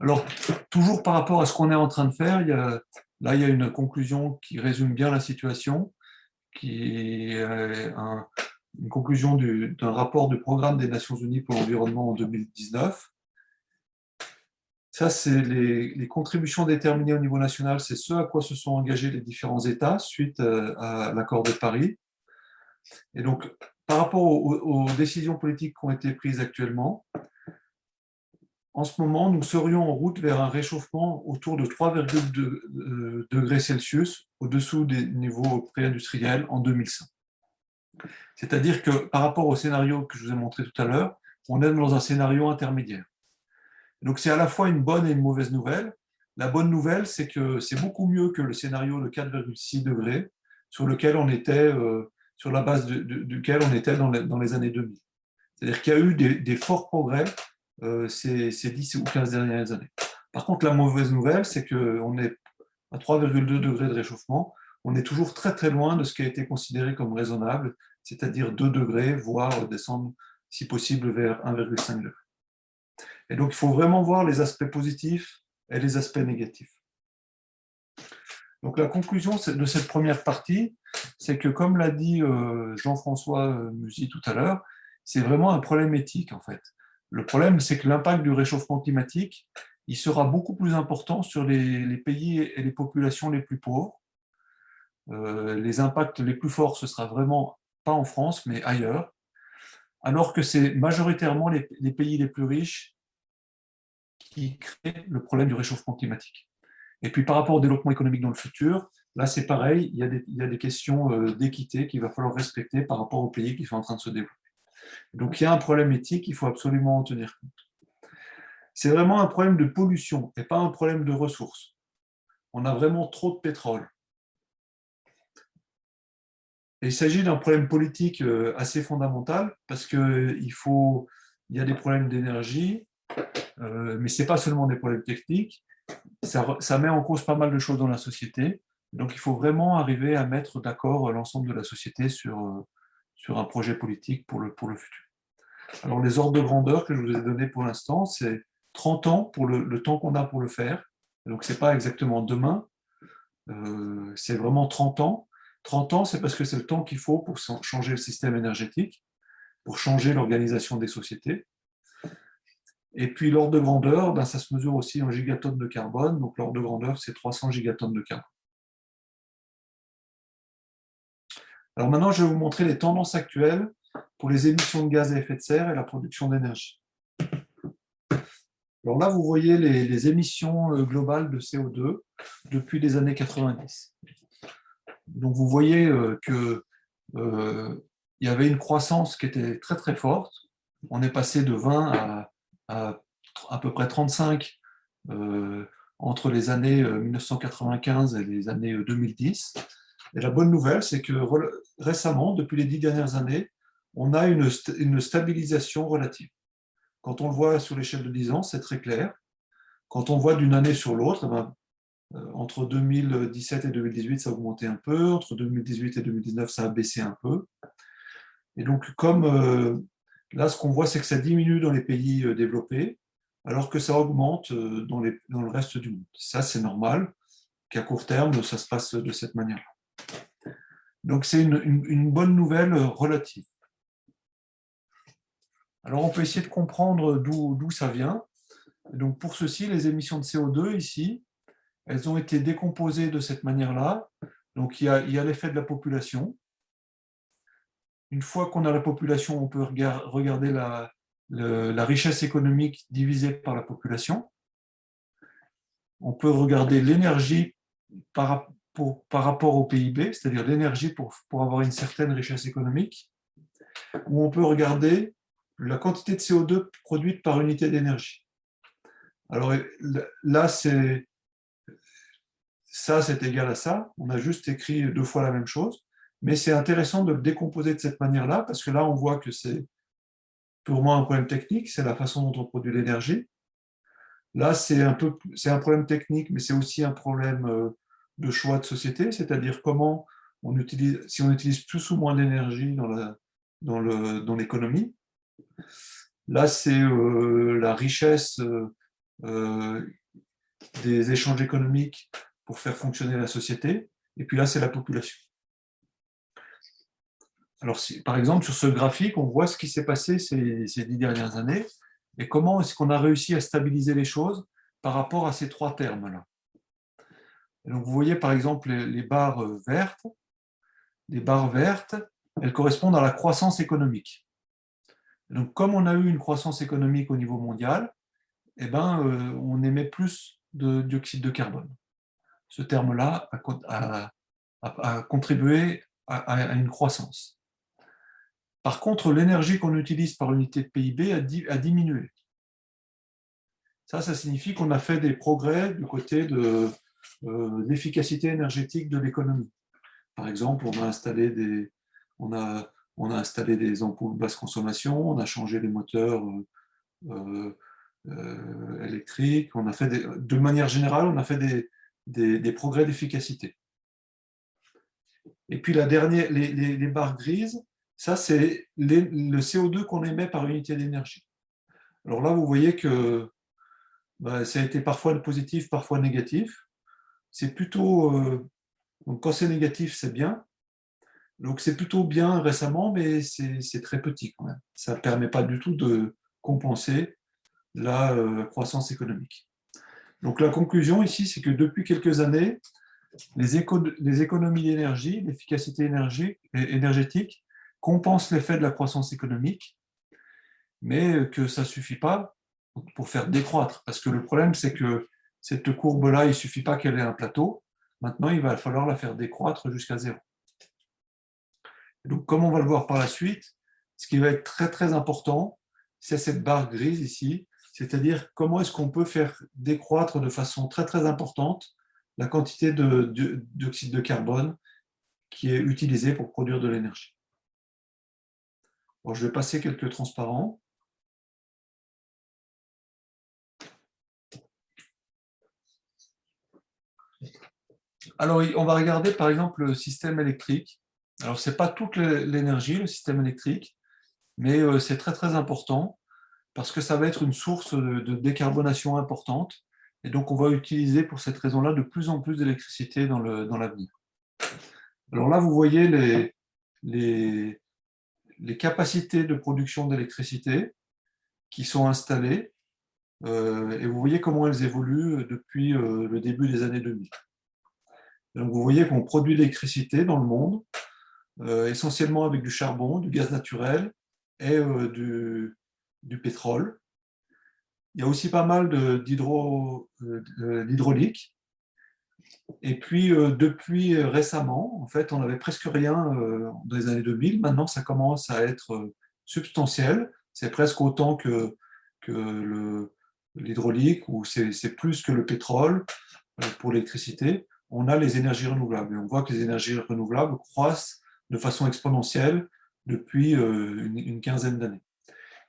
Alors, toujours par rapport à ce qu'on est en train de faire, il y a une conclusion qui résume bien la situation, qui est une conclusion d'un rapport du Programme des Nations Unies pour l'environnement en 2019. Ça, c'est les contributions déterminées au niveau national, c'est ce à quoi se sont engagés les différents États suite à l'accord de Paris. Et donc, par rapport aux décisions politiques qui ont été prises actuellement, en ce moment, nous serions en route vers un réchauffement autour de 3,2 degrés Celsius au-dessous des niveaux pré-industriels en 2100. C'est-à-dire que par rapport au scénario que je vous ai montré tout à l'heure, on est dans un scénario intermédiaire. Donc c'est à la fois une bonne et une mauvaise nouvelle. La bonne nouvelle, c'est que c'est beaucoup mieux que le scénario de 4,6 degrés sur lequel on était, sur la base duquel on était dans les années 2000. C'est-à-dire qu'il y a eu des forts progrès ces 10 ou 15 dernières années. Par contre, la mauvaise nouvelle, c'est qu'on est à 3,2 degrés de réchauffement. On est toujours très très loin de ce qui a été considéré comme raisonnable, c'est-à-dire 2 degrés, voire descendre, si possible, vers 1,5 degré. Et donc, il faut vraiment voir les aspects positifs et les aspects négatifs. Donc, la conclusion de cette première partie, c'est que, comme l'a dit Jean-François Musy tout à l'heure, c'est vraiment un problème éthique, en fait. Le problème, c'est que l'impact du réchauffement climatique, il sera beaucoup plus important sur les pays et les populations les plus pauvres. Les impacts les plus forts, ce sera vraiment pas en France, mais ailleurs. Alors que c'est majoritairement les pays les plus riches qui créent le problème du réchauffement climatique. Et puis par rapport au développement économique dans le futur, là c'est pareil, il y a des questions d'équité qu'il va falloir respecter par rapport aux pays qui sont en train de se développer. Donc il y a un problème éthique, il faut absolument en tenir compte. C'est vraiment un problème de pollution et pas un problème de ressources. On a vraiment trop de pétrole. Et il s'agit d'un problème politique assez fondamental parce qu'il y a des problèmes d'énergie, mais ce n'est pas seulement des problèmes techniques, ça met en cause pas mal de choses dans la société. Donc il faut vraiment arriver à mettre d'accord l'ensemble de la société sur un projet politique pour le futur. Alors les ordres de grandeur que je vous ai donnés pour l'instant, c'est 30 ans pour le temps qu'on a pour le faire. Donc ce n'est pas exactement demain, c'est vraiment 30 ans. 30 ans, c'est parce que c'est le temps qu'il faut pour changer le système énergétique, pour changer l'organisation des sociétés. Et puis l'ordre de grandeur, ben, ça se mesure aussi en gigatonnes de carbone. Donc l'ordre de grandeur, c'est 300 gigatonnes de carbone. Alors maintenant, je vais vous montrer les tendances actuelles pour les émissions de gaz à effet de serre et la production d'énergie. Alors là, vous voyez les émissions globales de CO2 depuis les années 90. Donc vous voyez qu'il y avait une croissance qui était très très forte. On est passé de 20 à peu près 35 entre les années 1995 et les années 2010. Et la bonne nouvelle, c'est que récemment, depuis les 10 dernières années, on a une stabilisation relative. Quand on le voit sur l'échelle de 10 ans, c'est très clair. Quand on voit d'une année sur l'autre, entre 2017 et 2018, ça a augmenté un peu. Entre 2018 et 2019, ça a baissé un peu. Et donc, comme là, ce qu'on voit, c'est que ça diminue dans les pays développés, alors que ça augmente dans le reste du monde. Ça, c'est normal qu'à court terme, ça se passe de cette manière-là. Donc, c'est une bonne nouvelle relative. Alors, on peut essayer de comprendre d'où ça vient. Donc, pour ceci, les émissions de CO2, ici, elles ont été décomposées de cette manière-là. Donc, il y a l'effet de la population. Une fois qu'on a la population, on peut regarder la richesse économique divisée par la population. On peut regarder l'énergie par rapport au PIB, c'est-à-dire l'énergie pour avoir une certaine richesse économique. Ou on peut regarder la quantité de CO2 produite par unité d'énergie. Alors là, c'est ça c'est égal à ça, on a juste écrit 2 fois la même chose, mais c'est intéressant de le décomposer de cette manière-là, parce que là on voit que c'est purement un problème technique, c'est la façon dont on produit l'énergie. Là c'est un problème technique, mais c'est aussi un problème de choix de société, c'est-à-dire comment on utilise, si on utilise plus ou moins d'énergie dans l'économie. Là c'est la richesse des échanges économiques pour faire fonctionner la société, et puis là c'est la population. Alors, par exemple, sur ce graphique, on voit ce qui s'est passé ces 10 dernières années et comment est-ce qu'on a réussi à stabiliser les choses par rapport à ces 3 termes-là. Donc, vous voyez, par exemple, les barres vertes. Les barres vertes, elles correspondent à la croissance économique. Donc, comme on a eu une croissance économique au niveau mondial, eh ben, on émet plus de dioxyde de carbone. Ce terme-là a contribué à une croissance. Par contre, l'énergie qu'on utilise par unité de PIB a diminué. Ça signifie qu'on a fait des progrès du côté de l'efficacité énergétique de l'économie. Par exemple, on a installé des ampoules basse consommation, on a changé les moteurs électriques, de manière générale, on a fait des progrès d'efficacité. Et puis les barres grises, ça, c'est le CO2 qu'on émet par unité d'énergie. Alors là, vous voyez que ça a été parfois positif, parfois négatif. C'est plutôt... donc quand c'est négatif, c'est bien. Donc c'est plutôt bien récemment, mais c'est très petit quand même. Ça ne permet pas du tout de compenser la croissance économique. Donc la conclusion ici, c'est que depuis quelques années, les économies d'énergie, l'efficacité énergétique, compense l'effet de la croissance économique, mais que ça ne suffit pas pour faire décroître. Parce que le problème, c'est que cette courbe-là, il ne suffit pas qu'elle ait un plateau. Maintenant, il va falloir la faire décroître jusqu'à 0. Et donc, comme on va le voir par la suite, ce qui va être très, très important, c'est cette barre grise ici, c'est-à-dire comment est-ce qu'on peut faire décroître de façon très, très importante la quantité de dioxyde de carbone qui est utilisée pour produire de l'énergie. Alors, je vais passer quelques transparents. Alors, on va regarder par exemple le système électrique. Alors, ce n'est pas toute l'énergie, le système électrique, mais c'est très très important parce que ça va être une source de décarbonation importante. Et donc, on va utiliser pour cette raison-là de plus en plus d'électricité dans l'avenir. Alors là, vous voyez les capacités de production d'électricité qui sont installées et vous voyez comment elles évoluent depuis le début des années 2000. Donc vous voyez qu'on produit de l'électricité dans le monde, essentiellement avec du charbon, du gaz naturel et du pétrole. Il y a aussi pas mal d'hydraulique. Et puis, depuis récemment, en fait, on n'avait presque rien dans les années 2000. Maintenant, ça commence à être substantiel. C'est presque autant que l'hydraulique, ou c'est plus que le pétrole pour l'électricité. On a les énergies renouvelables. Et on voit que les énergies renouvelables croissent de façon exponentielle depuis une quinzaine d'années.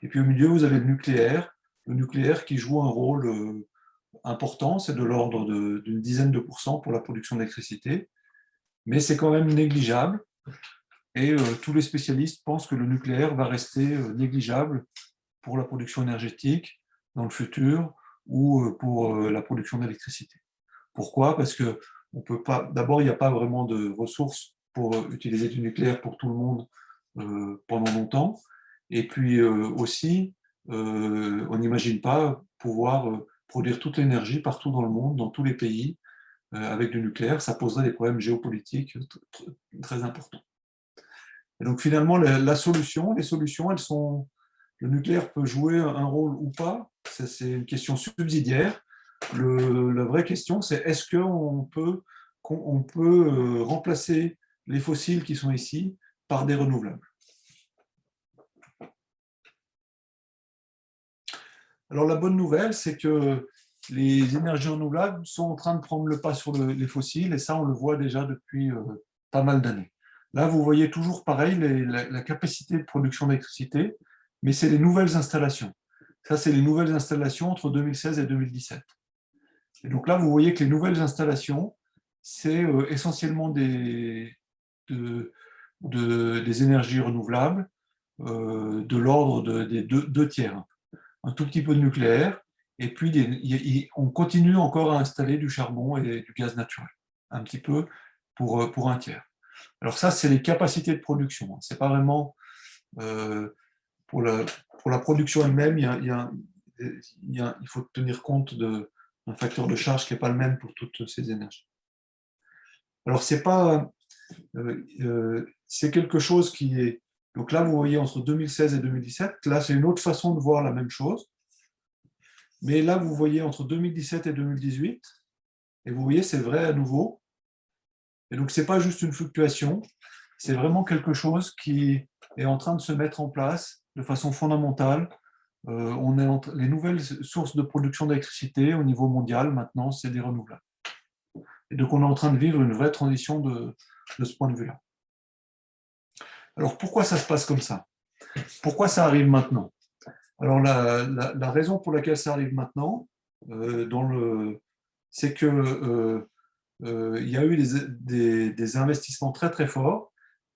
Et puis au milieu, vous avez le nucléaire qui joue un rôle important, c'est de l'ordre d'une dizaine de pourcents pour la production d'électricité, mais c'est quand même négligeable. Et tous les spécialistes pensent que le nucléaire va rester négligeable pour la production énergétique dans le futur ou pour la production d'électricité. Pourquoi ? Parce que on peut pas. D'abord, il n'y a pas vraiment de ressources pour utiliser du nucléaire pour tout le monde pendant longtemps. Et puis aussi, on n'imagine pas pouvoir produire toute l'énergie partout dans le monde, dans tous les pays, avec du nucléaire. Ça poserait des problèmes géopolitiques très importants. Et donc finalement, les solutions, elles sont. Le nucléaire peut jouer un rôle ou pas. C'est une question subsidiaire. La vraie question, c'est est-ce qu'on peut remplacer les fossiles qui sont ici par des renouvelables. Alors la bonne nouvelle, c'est que les énergies renouvelables sont en train de prendre le pas sur les fossiles, et ça, on le voit déjà depuis pas mal d'années. Là, vous voyez toujours pareil, la capacité de production d'électricité, mais c'est les nouvelles installations. Ça, c'est les nouvelles installations entre 2016 et 2017. Et donc là, vous voyez que les nouvelles installations, c'est essentiellement des énergies renouvelables de l'ordre des deux tiers. Un tout petit peu de nucléaire, et puis on continue encore à installer du charbon et du gaz naturel, un petit peu pour un tiers. Alors ça, c'est les capacités de production. C'est pas vraiment pour la production elle-même, il faut tenir compte d'un facteur de charge qui n'est pas le même pour toutes ces énergies. Alors c'est quelque chose qui est... Donc là, vous voyez entre 2016 et 2017, là c'est une autre façon de voir la même chose. Mais là, vous voyez entre 2017 et 2018, et vous voyez, c'est vrai à nouveau. Et donc, ce n'est pas juste une fluctuation, c'est vraiment quelque chose qui est en train de se mettre en place de façon fondamentale. Les nouvelles sources de production d'électricité au niveau mondial, maintenant, c'est des renouvelables. Et donc, on est en train de vivre une vraie transition de ce point de vue-là. Alors, pourquoi ça se passe comme ça? Pourquoi ça arrive maintenant? Alors, la raison pour laquelle ça arrive maintenant, c'est que il y a eu des investissements très très forts.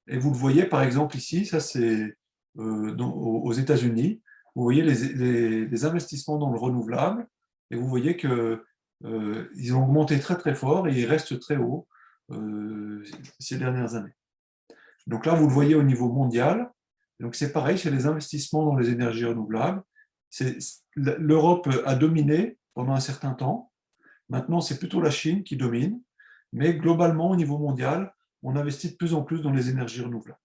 Et vous le voyez par exemple ici, ça c'est aux États-Unis. Vous voyez les investissements dans le renouvelable, et vous voyez que ils ont augmenté très très fort et ils restent très hauts ces dernières années. Donc là, vous le voyez au niveau mondial. Donc c'est pareil, c'est les investissements dans les énergies renouvelables. L'Europe a dominé pendant un certain temps. Maintenant, c'est plutôt la Chine qui domine. Mais globalement, au niveau mondial, on investit de plus en plus dans les énergies renouvelables.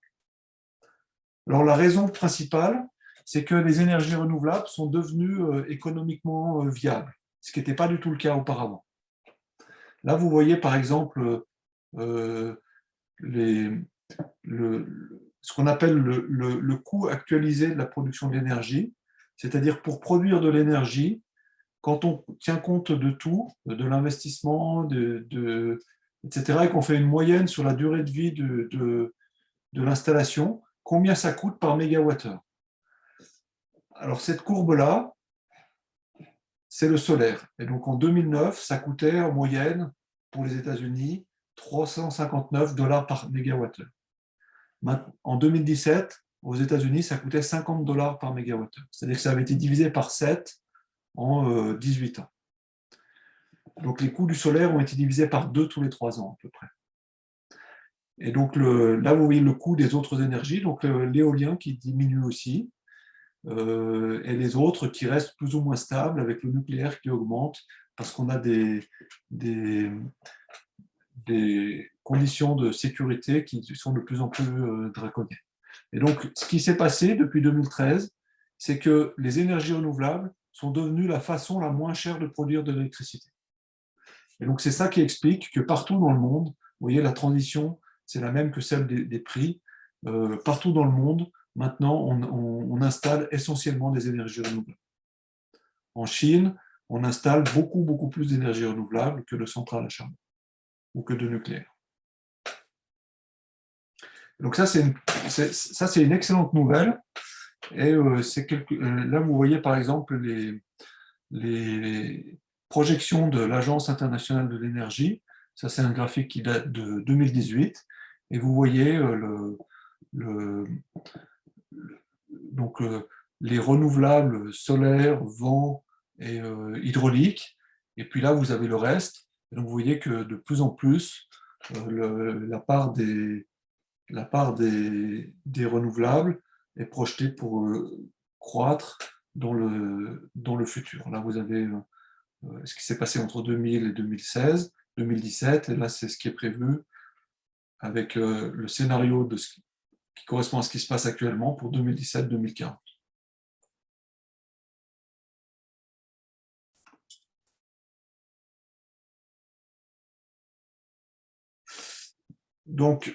Alors la raison principale, c'est que les énergies renouvelables sont devenues économiquement viables, ce qui n'était pas du tout le cas auparavant. Là, vous voyez par exemple ce qu'on appelle le coût actualisé de la production de l'énergie, c'est-à-dire pour produire de l'énergie, quand on tient compte de tout, de l'investissement, etc., et qu'on fait une moyenne sur la durée de vie de l'installation, combien ça coûte par mégawattheure. Alors cette courbe-là, c'est le solaire. Et donc en 2009, ça coûtait en moyenne, pour les États-Unis, $359 par mégawattheure. En 2017, aux États-Unis, ça coûtait $50 par mégawattheure. C'est-à-dire que ça avait été divisé par 7 en 18 ans. Donc les coûts du solaire ont été divisés par 2 tous les 3 ans à peu près. Et donc là, vous voyez le coût des autres énergies, donc l'éolien qui diminue aussi, et les autres qui restent plus ou moins stables avec le nucléaire qui augmente parce qu'on a des conditions de sécurité qui sont de plus en plus draconiennes. Et donc, ce qui s'est passé depuis 2013, c'est que les énergies renouvelables sont devenues la façon la moins chère de produire de l'électricité. Et donc, c'est ça qui explique que partout dans le monde, vous voyez, la transition, c'est la même que celle des prix. Partout dans le monde, maintenant, on installe essentiellement des énergies renouvelables. En Chine, on installe beaucoup plus d'énergie renouvelable que de centrales à charbon ou que de nucléaire. Donc ça, c'est une excellente nouvelle. Et là, vous voyez par exemple les projections de l'Agence internationale de l'énergie. Ça, c'est un graphique qui date de 2018. Et vous voyez les renouvelables solaires, vent et hydraulique. Et puis là, vous avez le reste. Et donc, vous voyez que de plus en plus, la part des renouvelables est projetée pour croître dans le futur. Là, vous avez ce qui s'est passé entre 2000 et 2016, 2017, et là, c'est ce qui est prévu avec le scénario qui correspond à ce qui se passe actuellement pour 2017-2040. Donc,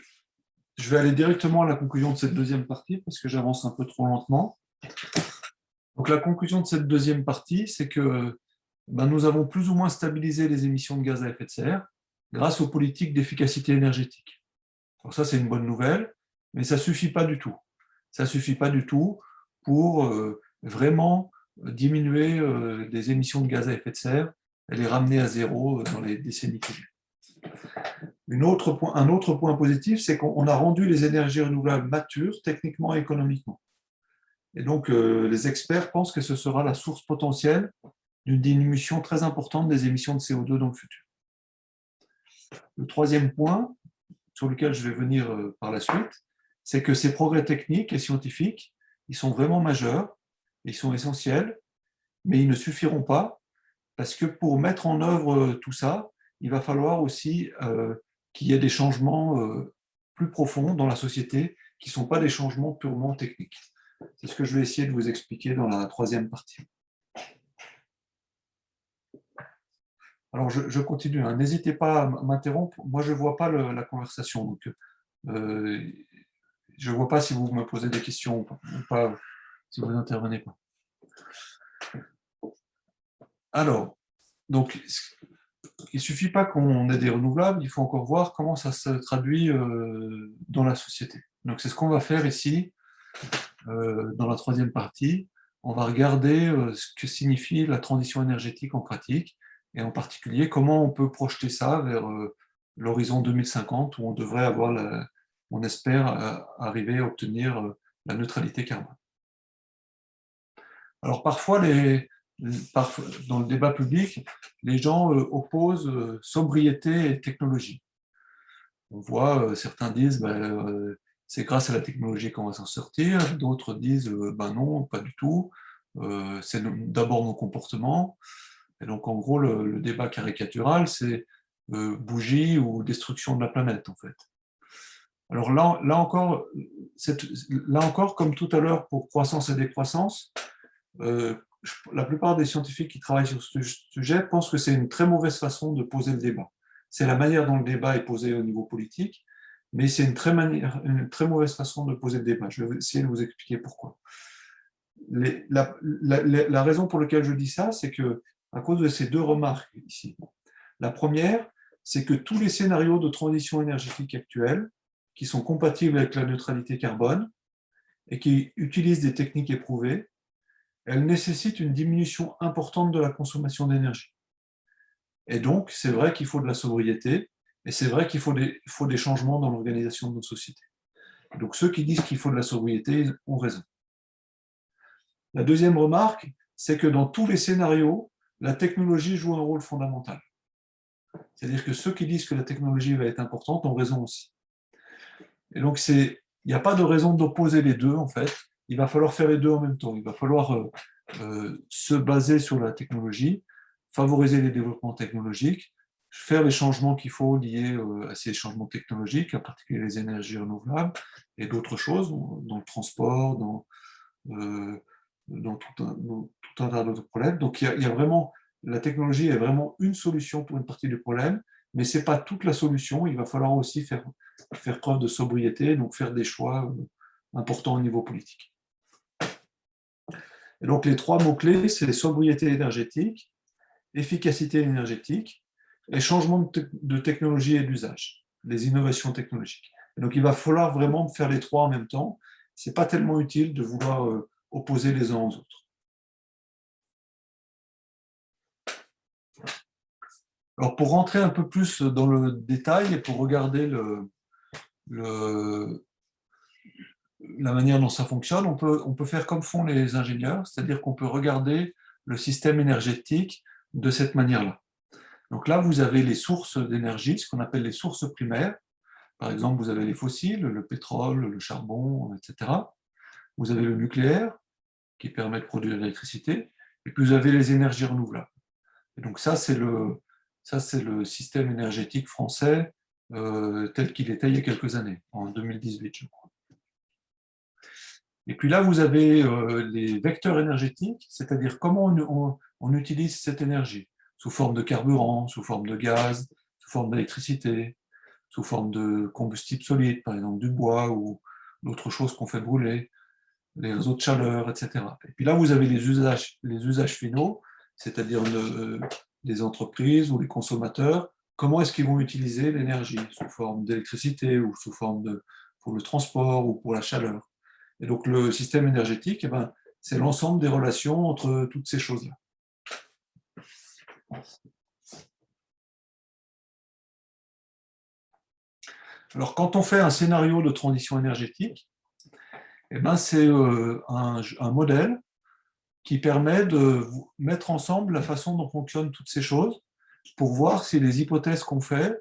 je vais aller directement à la conclusion de cette deuxième partie parce que j'avance un peu trop lentement. Donc, la conclusion de cette deuxième partie, c'est que ben, nous avons plus ou moins stabilisé les émissions de gaz à effet de serre grâce aux politiques d'efficacité énergétique. Alors ça, c'est une bonne nouvelle, mais ça ne suffit pas du tout. Ça ne suffit pas du tout pour vraiment diminuer les émissions de gaz à effet de serre et les ramener à zéro dans les décennies qui viennent. Un autre point positif, c'est qu'on a rendu les énergies renouvelables matures techniquement et économiquement. Et donc, les experts pensent que ce sera la source potentielle d'une diminution très importante des émissions de CO2 dans le futur. Le troisième point, sur lequel je vais venir par la suite, c'est que ces progrès techniques et scientifiques, ils sont vraiment majeurs, ils sont essentiels, mais ils ne suffiront pas, parce que pour mettre en œuvre tout ça, il va falloir aussi qu'il y ait des changements plus profonds dans la société, qui ne sont pas des changements purement techniques. C'est ce que je vais essayer de vous expliquer dans la troisième partie. Alors, je continue. Hein. N'hésitez pas à m'interrompre. Moi, je ne vois pas la conversation. Donc, je ne vois pas si vous me posez des questions ou pas, si vous n'intervenez pas. Alors, donc, il ne suffit pas qu'on ait des renouvelables, il faut encore voir comment ça se traduit dans la société. Donc, c'est ce qu'on va faire ici, dans la troisième partie. On va regarder ce que signifie la transition énergétique en pratique, et en particulier, comment on peut projeter ça vers l'horizon 2050, où on devrait avoir, on espère, arriver à obtenir la neutralité carbone. Alors parfois, dans le débat public, les gens opposent sobriété et technologie. On voit, certains disent, c'est grâce à la technologie qu'on va s'en sortir, d'autres disent, non, pas du tout, c'est d'abord nos comportements. Et donc, en gros, le débat caricatural, c'est bougie ou destruction de la planète, en fait. Alors là encore, comme tout à l'heure pour croissance et décroissance, la plupart des scientifiques qui travaillent sur ce sujet pensent que c'est une très mauvaise façon de poser le débat. C'est la manière dont le débat est posé au niveau politique, mais c'est une très mauvaise façon de poser le débat. Je vais essayer de vous expliquer pourquoi. La raison pour laquelle je dis ça, c'est que à cause de ces deux remarques ici. La première, c'est que tous les scénarios de transition énergétique actuels, qui sont compatibles avec la neutralité carbone et qui utilisent des techniques éprouvées, elles nécessitent une diminution importante de la consommation d'énergie. Et donc, c'est vrai qu'il faut de la sobriété, et c'est vrai qu'il faut des changements dans l'organisation de nos sociétés. Donc, ceux qui disent qu'il faut de la sobriété ont raison. La deuxième remarque, c'est que dans tous les scénarios, la technologie joue un rôle fondamental. C'est-à-dire que ceux qui disent que la technologie va être importante ont raison aussi. Et donc, il n'y a pas de raison d'opposer les deux, en fait. Il va falloir faire les deux en même temps. Il va falloir se baser sur la technologie, favoriser les développements technologiques, faire les changements qu'il faut liés à ces changements technologiques, en particulier les énergies renouvelables et d'autres choses, dans le transport, dans tout un tas d'autres problèmes. Donc, il y a vraiment, la technologie est vraiment une solution pour une partie du problème, mais ce n'est pas toute la solution. Il va falloir aussi faire preuve de sobriété, donc faire des choix importants au niveau politique. Et donc, les trois mots-clés, c'est sobriété énergétique, efficacité énergétique et changement de technologie et d'usage, les innovations technologiques. Et donc, il va falloir vraiment faire les trois en même temps. Ce n'est pas tellement utile de vouloir opposer les uns aux autres. Alors, pour rentrer un peu plus dans le détail et pour regarder la manière dont ça fonctionne, on peut faire comme font les ingénieurs, c'est-à-dire qu'on peut regarder le système énergétique de cette manière-là. Donc là, vous avez les sources d'énergie, ce qu'on appelle les sources primaires. Par exemple, vous avez les fossiles, le pétrole, le charbon, etc. Vous avez le nucléaire, qui permet de produire de l'électricité, et puis vous avez les énergies renouvelables. Et donc ça, c'est le système énergétique français tel qu'il était il y a quelques années, en 2018, je crois. Et puis là, vous avez les vecteurs énergétiques, c'est-à-dire comment on utilise cette énergie, sous forme de carburant, sous forme de gaz, sous forme d'électricité, sous forme de combustible solide, par exemple du bois ou d'autres choses qu'on fait brûler, les réseaux de chaleur, etc. Et puis là, vous avez les usages finaux, c'est-à-dire les entreprises ou les consommateurs, comment est-ce qu'ils vont utiliser l'énergie, sous forme d'électricité ou sous forme pour le transport ou pour la chaleur. Et donc le système énergétique, eh ben, c'est l'ensemble des relations entre toutes ces choses-là. Alors quand on fait un scénario de transition énergétique, eh ben, c'est un modèle qui permet de mettre ensemble la façon dont fonctionnent toutes ces choses pour voir si les hypothèses qu'on fait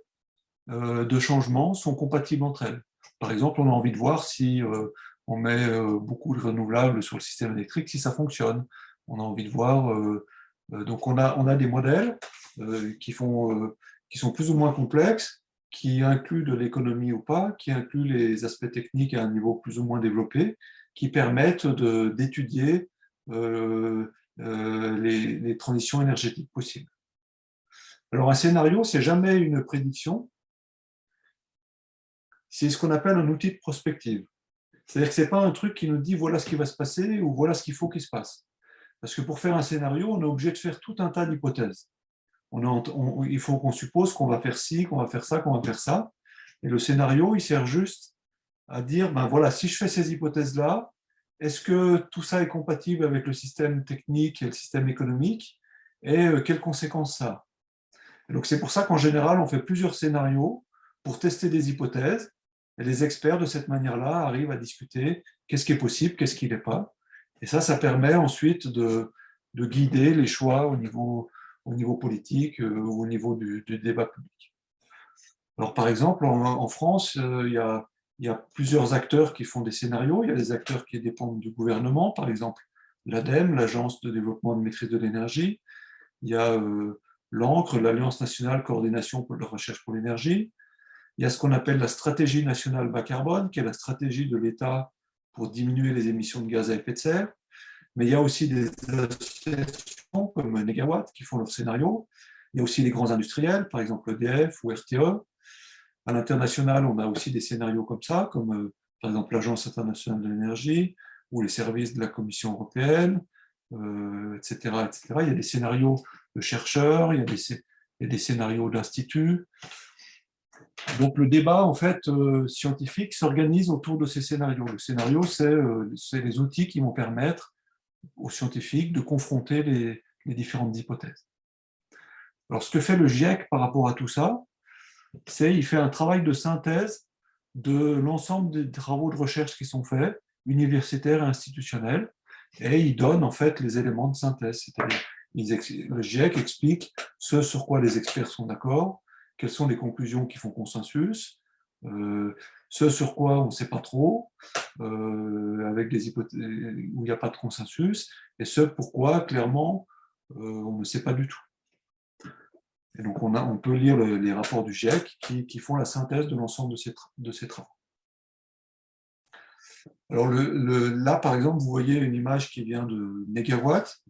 de changement sont compatibles entre elles. Par exemple, on a envie de voir si on met beaucoup de renouvelables sur le système électrique, si ça fonctionne. On a envie de voir... donc on a des modèles qui sont plus ou moins complexes, qui incluent de l'économie ou pas, qui incluent les aspects techniques à un niveau plus ou moins développé, qui permettent d'étudier les transitions énergétiques possibles. Alors un scénario, c'est jamais une prédiction, c'est ce qu'on appelle un outil de prospective. C'est-à-dire que ce n'est pas un truc qui nous dit voilà ce qui va se passer ou voilà ce qu'il faut qu'il se passe. Parce que pour faire un scénario, on est obligé de faire tout un tas d'hypothèses. Il faut qu'on suppose qu'on va faire ci, qu'on va faire ça, qu'on va faire ça. Et le scénario, il sert juste à dire, ben voilà, si je fais ces hypothèses-là, est-ce que tout ça est compatible avec le système technique et le système économique? Et quelles conséquences ça a? Et donc c'est pour ça qu'en général, on fait plusieurs scénarios pour tester des hypothèses. Et les experts, de cette manière-là, arrivent à discuter qu'est-ce qui est possible, qu'est-ce qui n'est pas. Et ça permet ensuite de guider les choix au niveau politique ou au niveau du débat public. Alors, par exemple, en France, il y a plusieurs acteurs qui font des scénarios. Il y a des acteurs qui dépendent du gouvernement, par exemple l'ADEME, l'Agence de développement et de maîtrise de l'énergie. Il y a l'ANCRE, l'Alliance nationale coordination pour la recherche pour l'énergie. Il y a ce qu'on appelle la stratégie nationale bas carbone, qui est la stratégie de l'État pour diminuer les émissions de gaz à effet de serre. Mais il y a aussi des associations comme Negawatt qui font leurs scénarios. Il y a aussi les grands industriels, par exemple EDF ou RTE. À l'international, on a aussi des scénarios comme ça, comme par exemple l'Agence internationale de l'énergie ou les services de la Commission européenne, etc., etc. Il y a des scénarios de chercheurs, il y a des scénarios d'instituts. Donc le débat en fait scientifique s'organise autour de ces scénarios. Le scénario, c'est les outils qui vont permettre aux scientifiques de confronter les différentes hypothèses. Alors ce que fait le GIEC par rapport à tout ça, c'est qu'il fait un travail de synthèse de l'ensemble des travaux de recherche qui sont faits, universitaires et institutionnels, et il donne en fait les éléments de synthèse. C'est-à-dire, le GIEC explique ce sur quoi les experts sont d'accord, quelles sont les conclusions qui font consensus, ce sur quoi on ne sait pas trop, avec des hypothèses où il n'y a pas de consensus, et ce pourquoi, clairement, on ne sait pas du tout. Et donc on peut lire les rapports du GIEC qui font la synthèse de l'ensemble de ces travaux. Alors là, par exemple, vous voyez une image qui vient de Negawatt,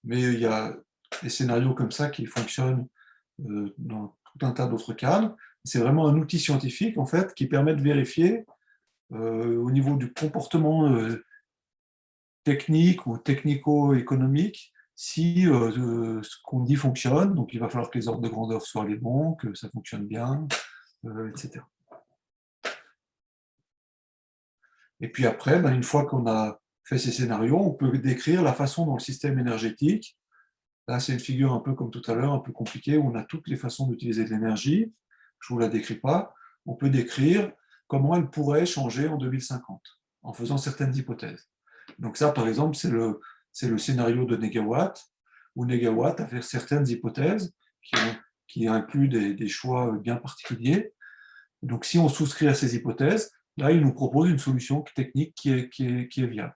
mais il y a des scénarios comme ça qui fonctionnent dans tout un tas d'autres cadres. C'est vraiment un outil scientifique, en fait, qui permet de vérifier au niveau du comportement technique ou technico-économique si ce qu'on dit fonctionne. Donc, il va falloir que les ordres de grandeur soient les bons, que ça fonctionne bien, etc. Et puis après, une fois qu'on a fait ces scénarios, on peut décrire la façon dont le système énergétique, là c'est une figure un peu comme tout à l'heure, un peu compliquée, où on a toutes les façons d'utiliser de l'énergie, je ne vous la décris pas, on peut décrire comment elle pourrait changer en 2050, en faisant certaines hypothèses. Donc ça, par exemple, c'est le scénario de Negawatt, où Negawatt a fait certaines hypothèses qui incluent des choix bien particuliers. Donc si on souscrit à ces hypothèses, là, ils nous proposent une solution technique qui est viable.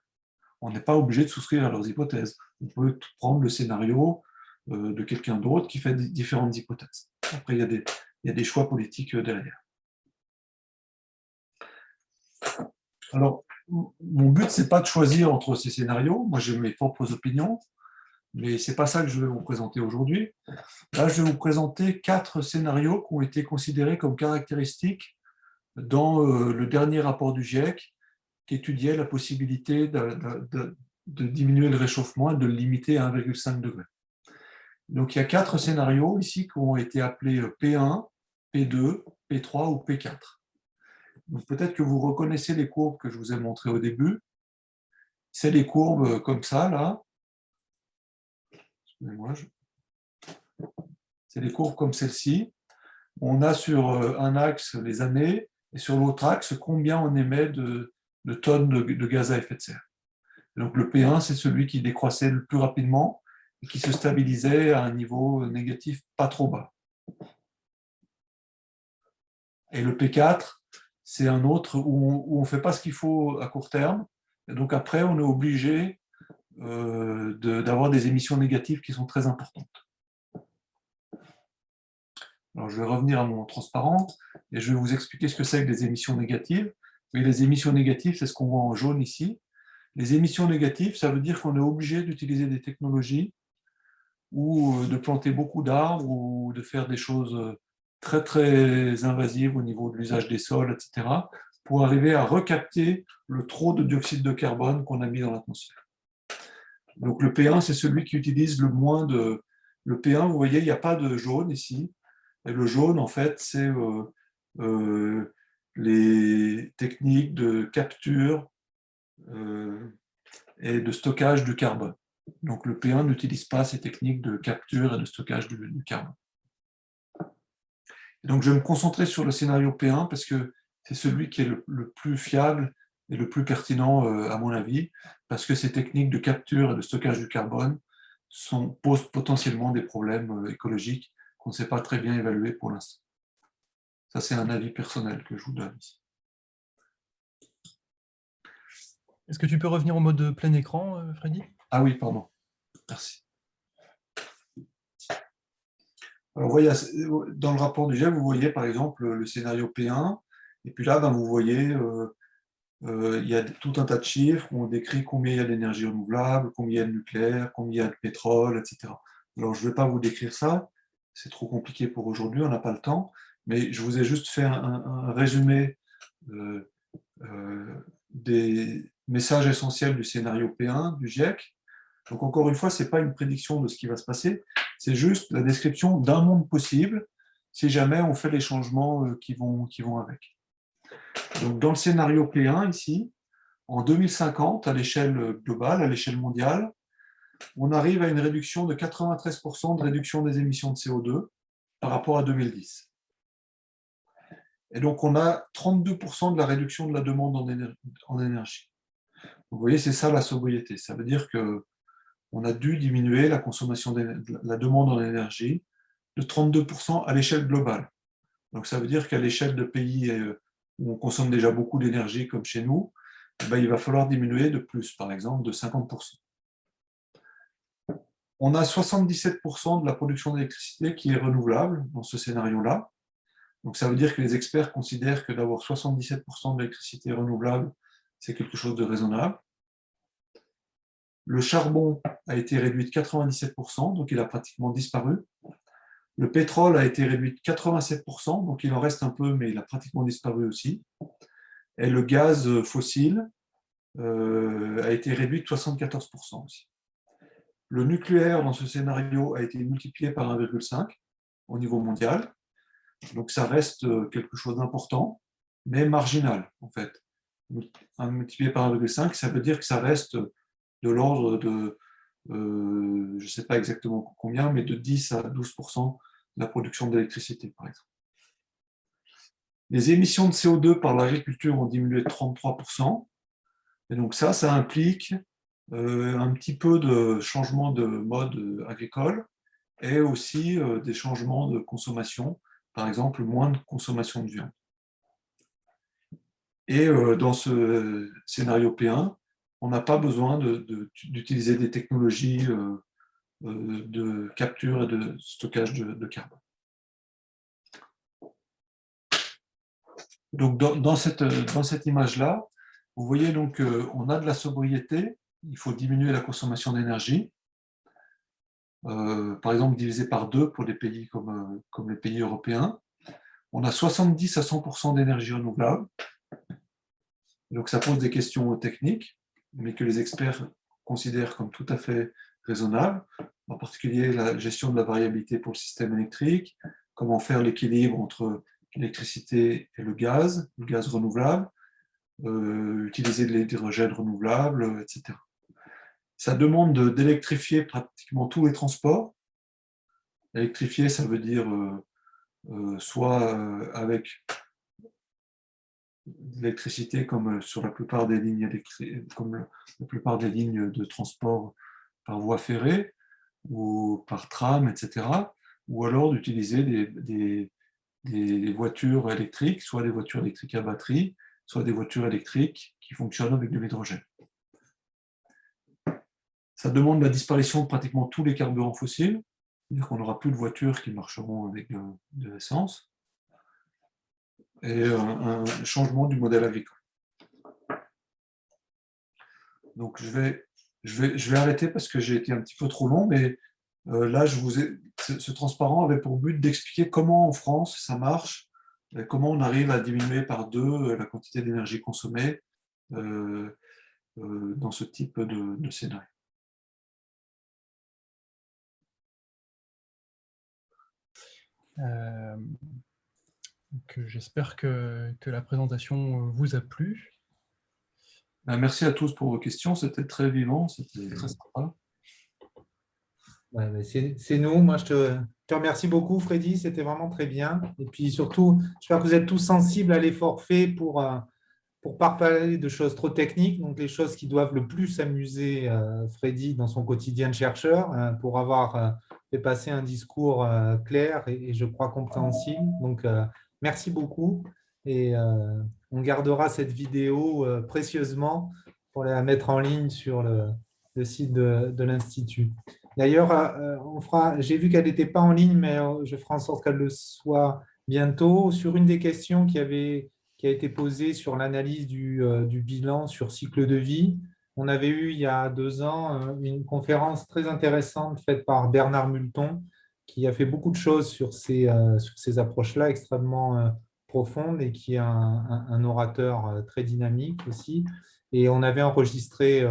On n'est pas obligé de souscrire à leurs hypothèses. On peut prendre le scénario de quelqu'un d'autre qui fait différentes hypothèses. Après, il y a des choix politiques derrière. Alors, mon but, ce n'est pas de choisir entre ces scénarios. Moi, j'ai mes propres opinions, mais ce n'est pas ça que je vais vous présenter aujourd'hui. Là, je vais vous présenter 4 scénarios qui ont été considérés comme caractéristiques dans le dernier rapport du GIEC qui étudiait la possibilité de diminuer le réchauffement et de le limiter à 1,5 degré. Donc, il y a 4 scénarios ici qui ont été appelés P1, P2, P3 ou P4. Donc, peut-être que vous reconnaissez les courbes que je vous ai montrées au début. C'est des courbes comme ça, là. Excusez-moi. C'est des courbes comme celle-ci. On a sur un axe les années et sur l'autre axe combien on émet de tonnes de gaz à effet de serre. Donc le P1, c'est celui qui décroissait le plus rapidement et qui se stabilisait à un niveau négatif pas trop bas. Et le P4, c'est un autre où on ne fait pas ce qu'il faut à court terme. Et donc après, on est obligé d'avoir des émissions négatives qui sont très importantes. Alors, je vais revenir à mon transparent et je vais vous expliquer ce que c'est que les émissions négatives. Mais les émissions négatives, c'est ce qu'on voit en jaune ici. Les émissions négatives, ça veut dire qu'on est obligé d'utiliser des technologies ou de planter beaucoup d'arbres ou de faire des choses très, très invasives au niveau de l'usage des sols, etc., pour arriver à recapter le trop de dioxyde de carbone qu'on a mis dans l'atmosphère. Donc, le P1, c'est celui qui utilise le moins de... Le P1, vous voyez, il n'y a pas de jaune ici. Et le jaune, en fait, c'est les techniques de capture et de stockage du carbone. Donc le P1 n'utilise pas ces techniques de capture et de stockage du carbone. Et donc je vais me concentrer sur le scénario P1 parce que c'est celui qui est le plus fiable et le plus pertinent à mon avis, parce que ces techniques de capture et de stockage du carbone posent potentiellement des problèmes écologiques qu'on ne sait pas très bien évaluer pour l'instant. Ça, c'est un avis personnel que je vous donne ici. Est-ce que tu peux revenir au mode plein écran, Freddy? Ah oui, pardon. Merci. Alors, vous voyez, dans le rapport du GIEC, vous voyez par exemple le scénario P1, et puis là, ben, vous voyez, il y a tout un tas de chiffres où on décrit combien il y a d'énergie renouvelable, combien il y a de nucléaire, combien il y a de pétrole, etc. Alors, je ne vais pas vous décrire ça, c'est trop compliqué pour aujourd'hui, on n'a pas le temps, mais je vous ai juste fait un résumé des messages essentiels du scénario P1 du GIEC. Donc encore une fois, ce n'est pas une prédiction de ce qui va se passer, c'est juste la description d'un monde possible si jamais on fait les changements qui vont avec. Donc dans le scénario P1 ici, en 2050, à l'échelle globale, à l'échelle mondiale, on arrive à une réduction de 93% de réduction des émissions de CO2 par rapport à 2010. Et donc on a 32% de la réduction de la demande en énergie. Vous voyez, c'est ça la sobriété. Ça veut dire qu'on a dû diminuer la consommation la demande en énergie de 32% à l'échelle globale. Donc ça veut dire qu'à l'échelle de pays où on consomme déjà beaucoup d'énergie, comme chez nous, ben, il va falloir diminuer de plus, par exemple, de 50%. On a 77% de la production d'électricité qui est renouvelable dans ce scénario-là. Donc ça veut dire que les experts considèrent que d'avoir 77% d'électricité renouvelable, c'est quelque chose de raisonnable. Le charbon a été réduit de 97%, donc il a pratiquement disparu. Le pétrole a été réduit de 87%, donc il en reste un peu, mais il a pratiquement disparu aussi. Et le gaz fossile a été réduit de 74% aussi. Le nucléaire, dans ce scénario, a été multiplié par 1,5 au niveau mondial. Donc ça reste quelque chose d'important, mais marginal, en fait. Multiplié par 1,5, ça veut dire que ça reste de l'ordre de, je ne sais pas exactement combien, mais de 10 à 12% de la production d'électricité, par exemple. Les émissions de CO2 par l'agriculture ont diminué de 33%. Et donc ça implique un petit peu de changement de mode agricole et aussi des changements de consommation, par exemple moins de consommation de viande. Et dans ce scénario P1, on n'a pas besoin d'utiliser des technologies de capture et de stockage de carbone. Donc dans cette image-là, vous voyez donc on a de la sobriété, il faut diminuer la consommation d'énergie, par exemple divisé par 2 pour des pays comme les pays européens. On a 70 à 100% d'énergie renouvelable, donc ça pose des questions techniques, mais que les experts considèrent comme tout à fait raisonnables. en particulier la gestion de la variabilité pour le système électrique, comment faire l'équilibre entre l'électricité et le gaz renouvelable, utiliser de l'hydrogène renouvelable, etc. Ça demande d'électrifier pratiquement tous les transports. Électrifier, ça veut dire soit avec l'électricité comme sur la plupart des lignes comme la plupart des lignes de transport par voie ferrée ou par tram, etc. Ou alors d'utiliser des voitures électriques, soit des voitures électriques à batterie, soit des voitures électriques qui fonctionnent avec de l'hydrogène. Ça demande la disparition de pratiquement tous les carburants fossiles, c'est-à-dire qu'on n'aura plus de voitures qui marcheront avec de l'essence, et un changement du modèle agricole. Donc je vais arrêter parce que j'ai été un petit peu trop long, mais là, ce transparent avait pour but d'expliquer comment en France ça marche, comment on arrive à diminuer par 2 la quantité d'énergie consommée dans ce type de scénario. J'espère que la présentation vous a plu. Merci à tous pour vos questions, c'était très vivant, c'était très sympa. Ouais, c'est nous. Moi, je te remercie beaucoup, Freddy. C'était vraiment très bien. Et puis surtout, j'espère que vous êtes tous sensibles à l'effort fait pour pas parler de choses trop techniques, donc les choses qui doivent le plus amuser Freddy dans son quotidien de chercheur, pour avoir fait passer un discours clair et je crois compréhensible. Donc, merci beaucoup. Et on gardera cette vidéo précieusement pour la mettre en ligne sur le site de l'Institut. D'ailleurs, j'ai vu qu'elle n'était pas en ligne, mais je ferai en sorte qu'elle le soit bientôt. Sur une des questions qui a été posée sur l'analyse du bilan sur cycle de vie, on avait eu il y a 2 ans une conférence très intéressante faite par Bernard Multon, qui a fait beaucoup de choses sur ces approches-là extrêmement profondes et qui est un orateur très dynamique aussi. Et on avait enregistré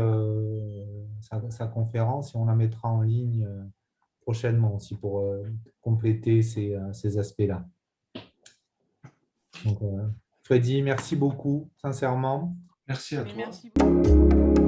sa conférence et on la mettra en ligne prochainement aussi pour compléter ces aspects-là. Donc, Freddy, merci beaucoup, sincèrement. Merci à toi. Merci beaucoup.